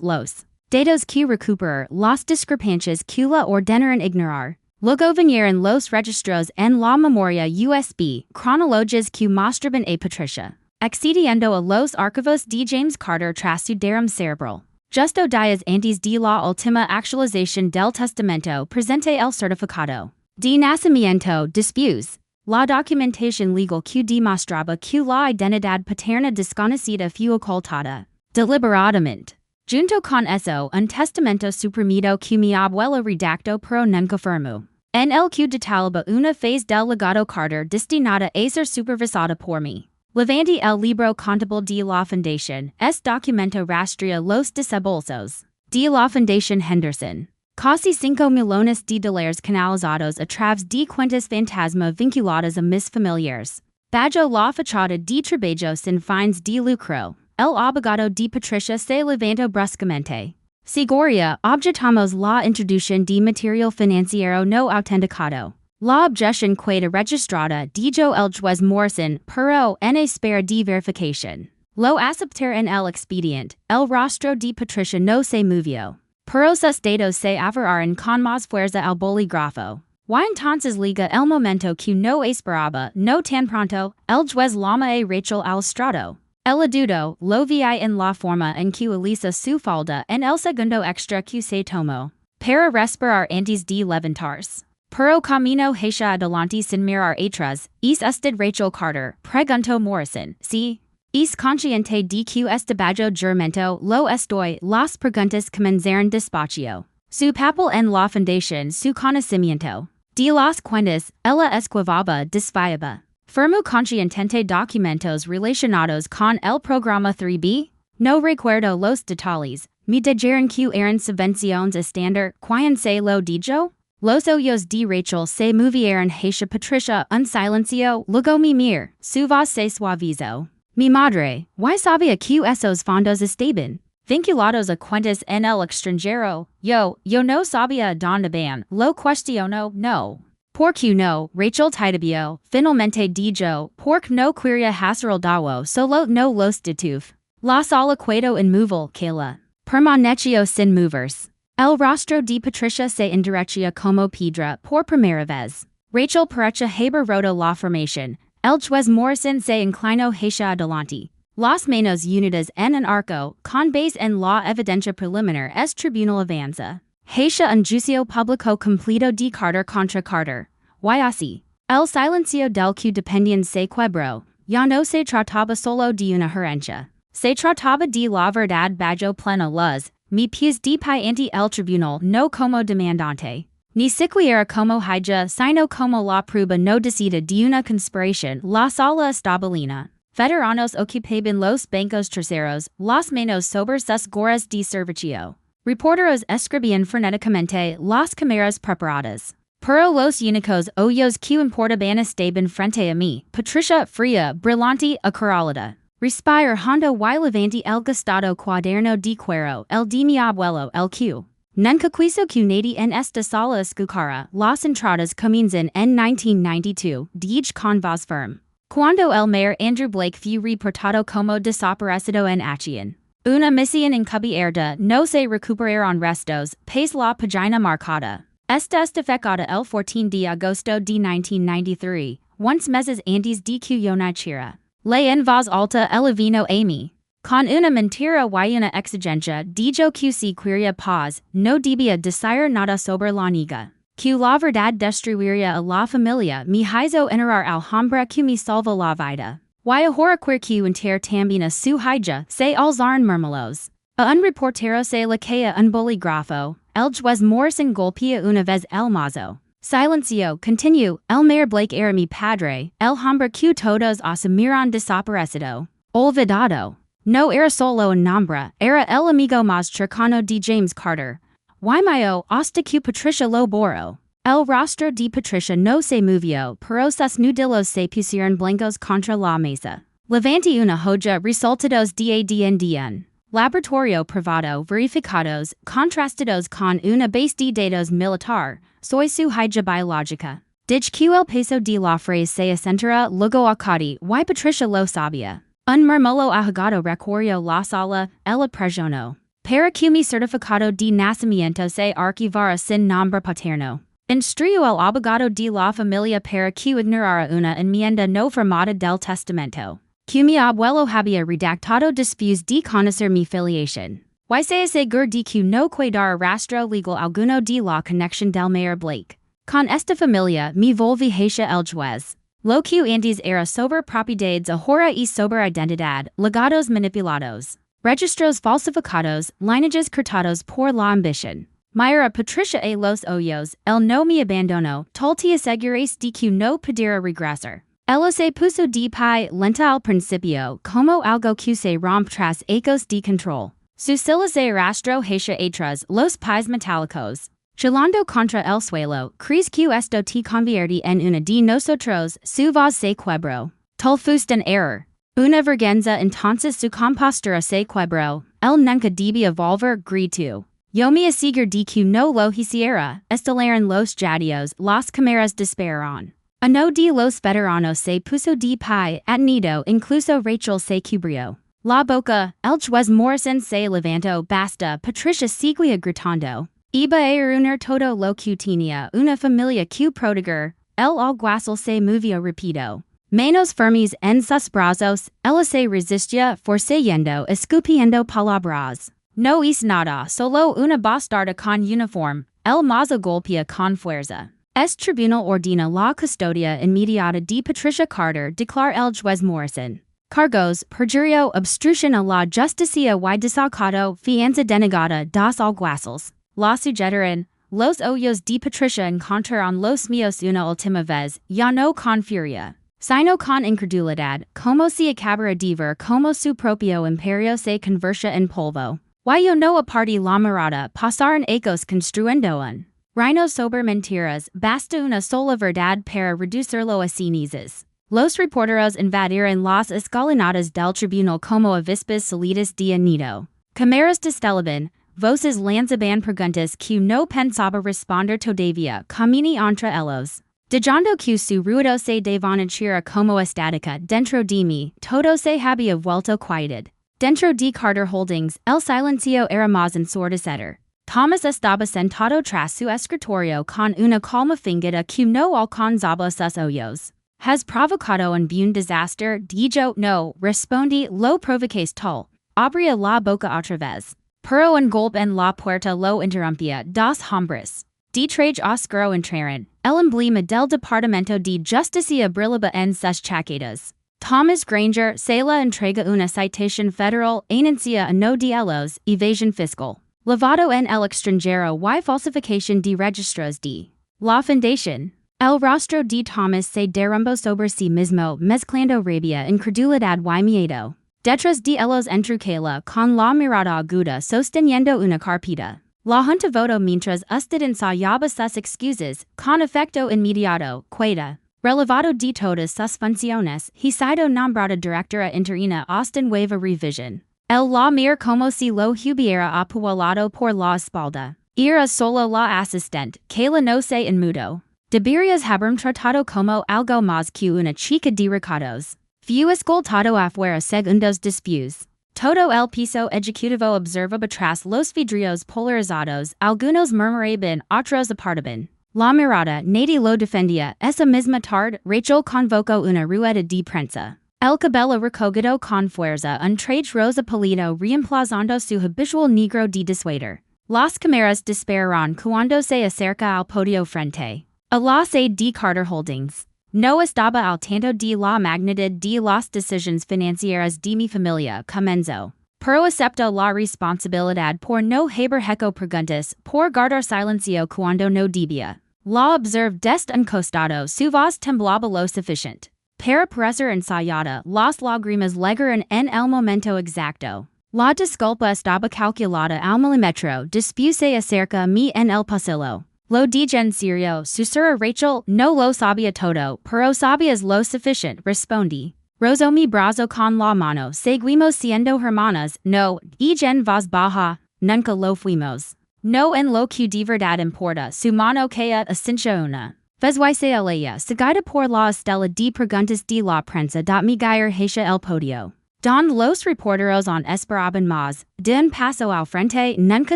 los datos que recuperar, las discrepancias que la ordenaron ignorar. Luego vinieron los registros en la memoria USB, cronologias que mostraban a Patricia, accediendo a los archivos de James Carter tras su derrame cerebral. Justo días antes de la última actualización del testamento, presente el certificado de nacimiento, después. La documentación legal que demostraba que la identidad paterna desconocida fue ocultada, deliberadamente. Junto con eso, un testamento suprimido que mi abuela redactó pero nunca firmó. En el que detallaba una fase del legado Carter destinada a ser supervisada por mí. Levante el libro contable de la Fundación, este documento rastrea los desembolsos de la Fundación Henderson. Casi 5 millones de dólares canalizados a través de cuentas fantasma vinculadas a mis familiares. Bajo la fachada de trabajo sin fines de lucro, el abogado de Patricia se levantó bruscamente. Seguridad, objetamos la introducción de material financiero no autenticado. La objeción queda registrada, dijo el juez Morrison, pero en espera de verificación. Lo aceptar en el expediente, el rostro de Patricia no se movió. Pero sus datos se aferraron con más fuerza al bolígrafo. Y entonces liga el momento que no esperaba, no tan pronto, el juez llama a Rachel al estrado. El adulto lo vi en la forma en que alisa su falda en el segundo extra que se tomó. Para respirar antes de levantarse. Pero camino hacia adelante sin mirar atrás, ¿es usted Rachel Carter? Preguntó Morrison. Sí. Es consciente de que este bajo juramento lo estoy, las preguntas comenzaron despacio. Su papel en la fundación, su conocimiento de las cuentas, ella esquivaba, desviaba. Firmó conscientemente documentos relacionados con el programa 3B? No recuerdo los detalles. Me dijeron que eran subvenciones estándar, ¿quién se lo dijo? Los ojos de Rachel se movieron hacia Patricia, un silencio, luego mi mir, su voz se suavizó. Mi madre, ¿y sabía que esos fondos estaban vinculados a cuentas en el extranjero? Yo no sabía dónde van, lo cuestiono, no. ¿Por qué no? Rachel titubeó, finalmente dijo, porque no quería hacer el dawo, solo no los detuf. La sala quedó inmóvil, Kayla. Permaneció sin moverse. El rostro de Patricia se enderechía como piedra por primera vez. Rachel parecha haber roto la formación. El juez Morrison se inclinó hacia adelante. Las manos unidas en un arco, con base en la evidencia preliminar es tribunal avanza. Hacia un juicio público completo de Carter contra Carter. Y así. El silencio del que dependían se quebró. ya no se trataba solo de una herencia. Se trataba de la verdad bajo plena luz, mi pies de pie ante el tribunal no como demandante. Ni siquiera como hija, sino como la prueba no decida de una conspiración, la sala establina. Veteranos ocupaban los bancos traseros, las manos sobre sus gorras de servicio. Reporteros escribían frenéticamente las cámaras preparadas. Pero los únicos ojos que importaban estaban frente a mí, Patricia, fría, brillante, acorralada. Respire hondo y levante el gastado cuaderno de cuero, el de mi abuelo, el Q. Nunca quiso que nadie en esta sala escuchara, las entradas comienzan en 1992, dije con voz firme. Cuando el mayor Andrew Blake fue reportado como desaparecido en Achian. Una misión encubierta no se recuperaron restos, pais la página marcada. Esta estafecada el 14 de agosto de 1993, once meses antes de que yo naciera. Le en voz alta el vino a mí. Con una mentira y una exigencia, dijo que si quería paz, no debía decir nada sobre la niga. Que la verdad destruiría a la familia, me hizo enterar al hombre que me salvó la vida. Y ahora quiero enterar también a su hija, se alzaron murmulos. A un reportero se le caía un bolígrafo, el juez Morrison golpea una vez el mazo. Silencio, continuó, el mayor Blake era mi padre, el hombre que todos asumieron desaparecido. Olvidado. No era solo un nombre, era el amigo más cercano de James Carter. Mío, hasta que Patricia lo borró. El rostro de Patricia no se movió, pero sus nudillos se pusieron blancos contra la mesa. Levante una hoja resultados de ADN. Laboratorio privado verificados, contrastados con una base de datos militar, soy su hija biológica. Dije que el peso de la frase se acentuara luego a Cody, y Patricia lo sabía. Un murmullo ahogado recorrió la sala, el apresionó. Para que mi certificado de nacimiento se archivara sin nombre paterno. Instruyó el abogado de la familia para que ignorara una enmienda no firmada del testamento. Que mi abuelo había redactado después de conocer mi filiación. Y se aseguró de que no quedara rastro legal alguno de la conexión del mayor Blake. Con esta familia me volví hacia el juez. Lo que antes era sobre propiedades ahora y sobre identidad, legados manipulados. Registros falsificados, lineages cortados por la ambición. Mayra Patricia a los ojos, el no me abandonó, tal te aseguréis de que no pudiera regresar. Ella se puso de pie lenta al principio, como algo que se rompe tras ecos de control. Sus hilos se rastro hacia atrás, los pies metálicos. Chilando contra el suelo, crees que esto te convierte en una de nosotros, su voz se quebró. Tal fuiste en error. Una vergüenza entonces su compostura se quebró, él nunca debía volver, gritó. Yo me aseguro de que no lo hiciera, estelaron los jadios, las cámaras dispararon. Uno de los veteranos se puso de pie, atenido, incluso Rachel se cubrió la boca, el juez Morrison se levantó, basta, Patricia seguía gritando. Iba a reunir todo lo que tenía, una familia que proteger, el alguacil se movió rápido. Manos firmes en sus brazos, ella se resistía, forcejando, escupiendo palabras. No es nada, solo una bastarda con uniforme, el mazo golpea con fuerza. Este tribunal ordena la custodia inmediata de Patricia Carter, declara el juez Morrison. Cargos, perjurio, obstrucción a la justicia y desacato, fianza denegada, dos alguaciles. La sujetaron, los ojos de Patricia encontraron los míos una última vez, ya no con furia, sino con incredulidad, como si acabara de ver como su propio imperio se convertía en polvo. Y yo no aparté la mirada, pasaron ecos construyendo un reino sobre mentiras, basta una sola verdad para reducirlo a cenizas. Los reporteros invadieron las escalinatas del tribunal como avispas salidas de un nido. Cámaras destelaban, voces lanzaban preguntas que no pensaba responder todavía, camini entre ellos. Dejando que su ruido se desvaneciera como estática dentro de mí, todo se había vuelto quietud. Dentro de Carter Holdings, el silencio era más ensordecedor. Thomas estaba sentado tras su escritorio con una calma fingida que no alcanzaba sus ojos. ¿Has provocado un buen desastre? Dijo, no, respondí, lo provoquéis tal. Abría la boca otra vez. Pero un golpe en la puerta lo interrumpía, dos hombres. De traje oscuro entraron, el emblema del Departamento de Justicia brillaba en sus chaquetas. Thomas Granger, se la entrega una citación federal, anuncia a no dielos, evasion fiscal. Lavado en el extranjero y falsificación de registros de la fundación. El rostro de Thomas se derrumbó sobre sí mismo, mezclando rabia, incredulidad y miedo. Detrás de ellos entrucala con la mirada aguda sosteniendo una carpeta. La junta votó mientras usted ensayaba sus excusas, con efecto inmediato, queda. Relevado de todas sus funciones, he sido nombrado directora interina hasta nueva revisión. El la mir como si lo hubiera apuñalado por la espalda. Era solo la asistente, que la no se enmudó. Deberías haberme tratado como algo más que una chica de recados. Fui escoltado afuera segundos después. Todo el piso ejecutivo observaba tras los vidrios polarizados, algunos murmuraban, otros apartaban. La mirada, nadie lo defendía. Esa misma tarde, Rachel convocó una rueda de prensa. El cabello recogido con fuerza, un traje rosa pálido reemplazando su habitual negro de disuader. Las cámaras dispararon cuando se acerca al podio frente a la sede de Carter Holdings. No estaba al tanto de la magnitud de las decisiones financieras de mi familia, comenzó. Pero acepto la responsabilidad por no haber hecho preguntas, por guardar silencio cuando no debía. La observe desde un costado, su voz temblaba lo suficiente para parecer ensayada, las lágrimas llegaron en el momento exacto. La disculpa estaba calculada al milímetro, después se acerca a mí en el pasillo. Lo dije en serio, susurra Rachel, no lo sabía todo, pero sabías lo suficiente, respondí. Rozó mi brazo con la mano, seguimos siendo hermanas, no, y en voz baja, nunca lo fuimos. No en lo que de verdad importa, su mano queda asincha una. Vesguise ella, seguida por la estela de preguntas de la prensa dat miguel hacia el podio. Don los reporteros on esperaban más, de un paso al frente, nunca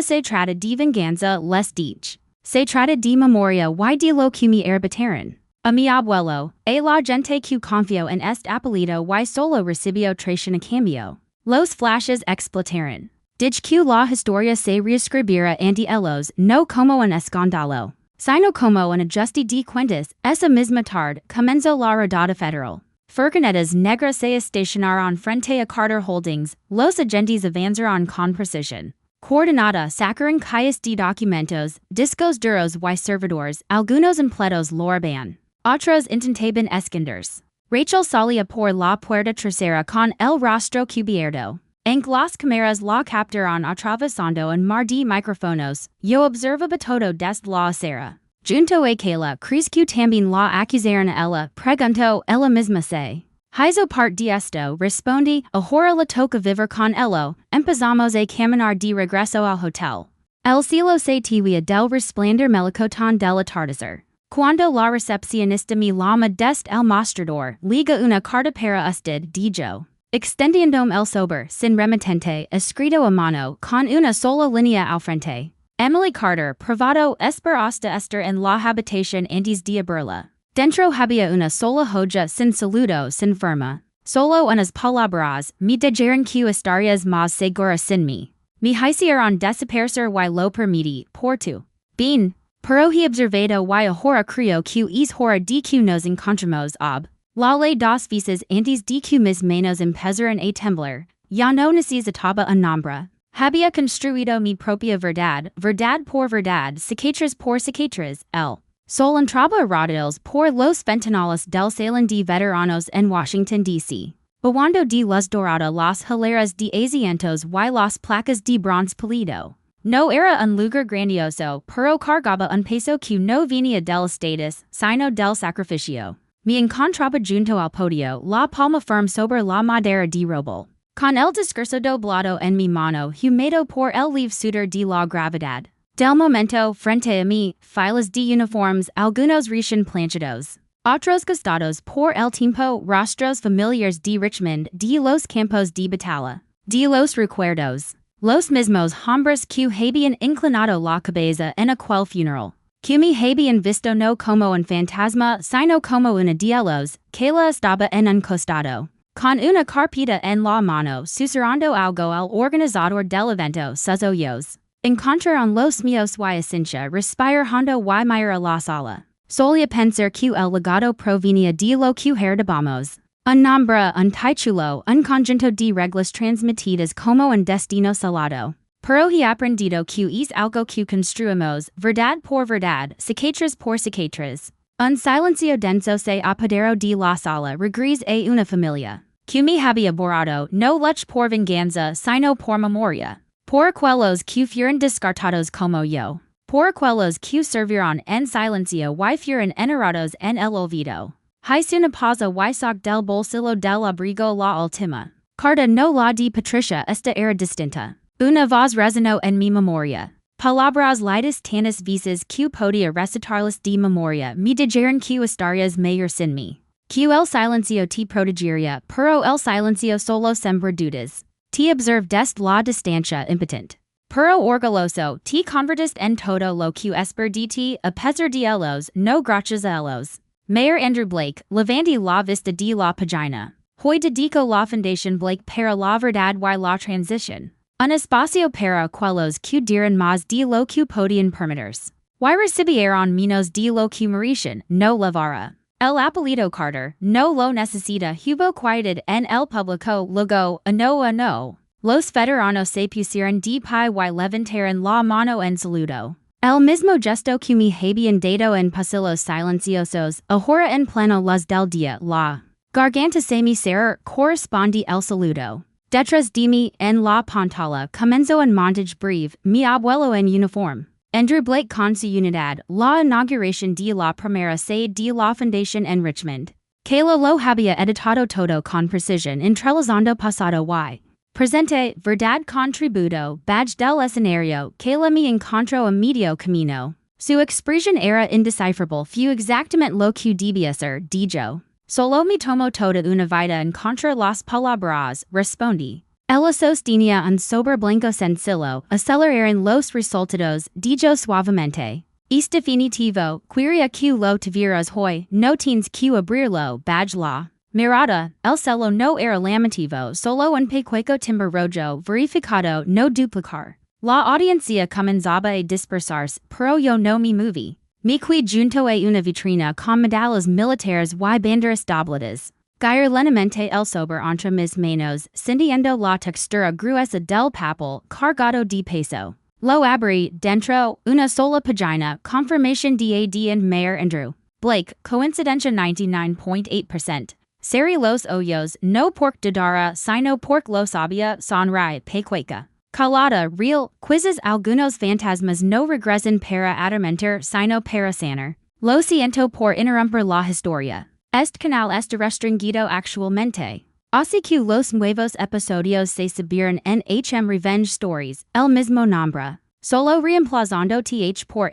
se trata de venganza, les dije. Se trata de memoria y de lo que me hereditaron. A mi abuelo, a la gente que confió en este apellido y solo recibió traición a cambio. Los flashes explotaron. Dije que la historia se reescribirá ante ellos, no como un escándalo, sino como un ajuste de cuentas. Esa misma tarde, comenzó la redada federal. Furgonetas negras se estacionaron frente a Carter Holdings, los agentes avanzaron con precisión. Coordinada sacaron calles de documentos, discos duros y servidores, algunos empleados lo harán. Otros intentaban esconderse. Rachel salía por la puerta trasera con el rostro cubierto. En las cámaras la captaron atravesando un mar de micrófonos. Yo observaba todo desde la acera. Junto a Kayla, ¿crees que también la acusaron a ella? Preguntó ella misma se. Hizo parte de esto, respondí, ahora le toca vivir con ello, empezamos a caminar de regreso al hotel. El cielo se tibia del resplandor melocotón del atardecer. Cuando la recepcionista me llama desde el mostrador, liga una carta para usted, dijo. Extendiéndome el sobre, sin remitente, escrito a mano, con una sola línea al frente. Emily Carter, privado, hasta estar en la habitación antes de abrirla. Dentro había una sola hoja sin saludo, sin firma. Solo unas palabras, me dijeron que estarías más segura sin mí. Me hicieron desaparecer y lo permití, por tu bien. Pero he observado y ahora creo que es hora de que nos encontremos ob. La ley dos veces antes de que mis manos empezaran a temblar. Ya no necesitaba un nombre. Había construido mi propia verdad, verdad por verdad, cicatriz por cicatriz, el sol entraba rodeados por los ventanales del salón de veteranos en Washington, D.C. Bajando de luz dorada las hileras de asientos y las placas de bronce pulido. No era un lugar grandioso, pero cargaba un peso que no venía del status, sino del sacrificio. Me encontraba junto al podio, la palma firme sobre la madera de roble. Con el discurso doblado en mi mano, humado por el leve sudor de la gravedad. Del momento, frente a mí, filas de uniformes, algunos recién planchados. Otros gastados por el tiempo, rostros familiares de Richmond, de los campos de batalla. De los recuerdos. Los mismos hombres que habían inclinado la cabeza en aquel funeral. Que me habían visto no como un fantasma, sino como una de ellos, que la estaba en un costado. Con una carpeta en la mano, susurrando algo al organizador del evento, sus oídos. Encontraron los míos y Asincha respirar hondo y mirar a la sala. Solía pensar que el legado provenía de lo que heredamos. Un nombre, un título, un conjunto de reglas transmitidas como un destino salado. Pero he aprendido que es algo que construimos, verdad por verdad, cicatriz por cicatriz. Un silencio denso se apoderó de la sala regres a una familia. Que me había borrado, no luch por venganza, sino por memoria. Por aquellos que fueron descartados como yo. Por aquellos que serviron en silencio y fueron enterrados en el olvido. Hice una pausa y sac del bolsillo del abrigo la última carta no la de Patricia, esta era distinta. Una voz resonó en mi memoria. Palabras lidas tanas veces que podía recitarlas de memoria me dijeron que estarías mayor sin mí. Que el silencio te protegería, pero el silencio solo sembra dudas. Te observe desde la distancia impotent. Pero orgulloso, te convertiste en todo lo que esper de ti, a pesar de ellos, no gracias a ellos. Mayor Andrew Blake, levante la vista de la página. Hoy dedico la fundación Blake para la verdad y la transición. Un espacio para aquellos que dirán más de lo que podían permitirse. Y recibieron menos de lo que merecían, no levara. El apellido Carter, no lo necesita, hubo quietud en el público, luego, a no. Los veteranos se pusieron de pie y levantaron la mano en saludo. El mismo gesto que me habían dado en pasillos silenciosos, ahora en pleno luz del día, la garganta se me cerró, corresponde el saludo. Detrás de mí, en la pantalla, comenzó un montage breve, mi abuelo en uniforme. Andrew Blake con su unidad, la inauguración de la primera sede de la fundación en Richmond. Que lo había editado todo con precisión entrelazando pasado y presente, verdad contributo, badge del escenario, que la me encontró a medio camino. Su expresión era indecifrable, fue exactamente lo que debía ser, dijo. Solo me tomo toda una vida en contra las palabras, respondí. Ella sostenía un sobre blanco sencillo, aceleraron los resultados, dijo suavemente. Es definitivo, quería que lo tuvieras hoy, no tienes que abrirlo, badge la mirada, el celo no era lamentativo, solo un pequeño timbre rojo, verificado, no duplicar. La audiencia comenzaba a dispersarse, pero yo no me moví. Me fui junto a una vitrina con medallas militares y banderas dobladas. Guiar lentamente el sobre entre mis manos, sintiendo la textura gruesa del papel, cargado de peso. Lo abrí, dentro, una sola página, confirmación de en Mayor Andrew Blake, coincidencia 99.8%. Cerré los ojos, no porque dudara, sino porque lo sabía, sonreí, pecueca. Calada, real, quizzes algunos fantasmas no regresan para atormentar, sino para sanar. Lo siento por interrumpir la historia. Este canal está restringido actualmente. Así que los nuevos episodios se subirán en Revenge Stories, el mismo nombre. Solo reemplazando th por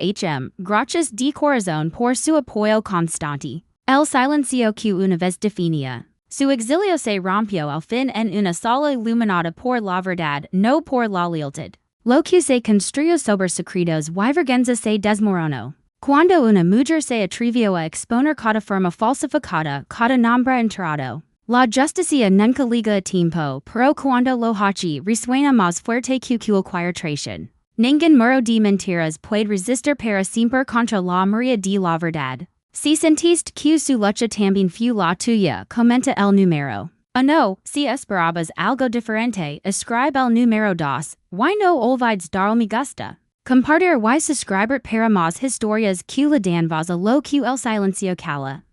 gracias de corazón por su apoyo constante. El silencio que una vez definía. Su exilio se rompió al fin en una sala iluminada por la verdad, no por la lealtad. Lo que se construyó sobre secretos y vergüenza se desmoronó. Cuando una mujer se atrevió a exponer cada forma falsificada, cada nombre enterrado. La justicia nunca liga a tiempo, pero cuando lo hace resuena más fuerte que cualquier traición. Ningún muro de mentiras puede resistir para siempre contra la María de la verdad. Si sentiste que su lucha también fue la tuya, comenta el número. No, si esperabas algo diferente, escribe el número 2. Why no olvides dar me gusta? Compartir y suscribir para más historias que le dan voz a lo que el silencio cala.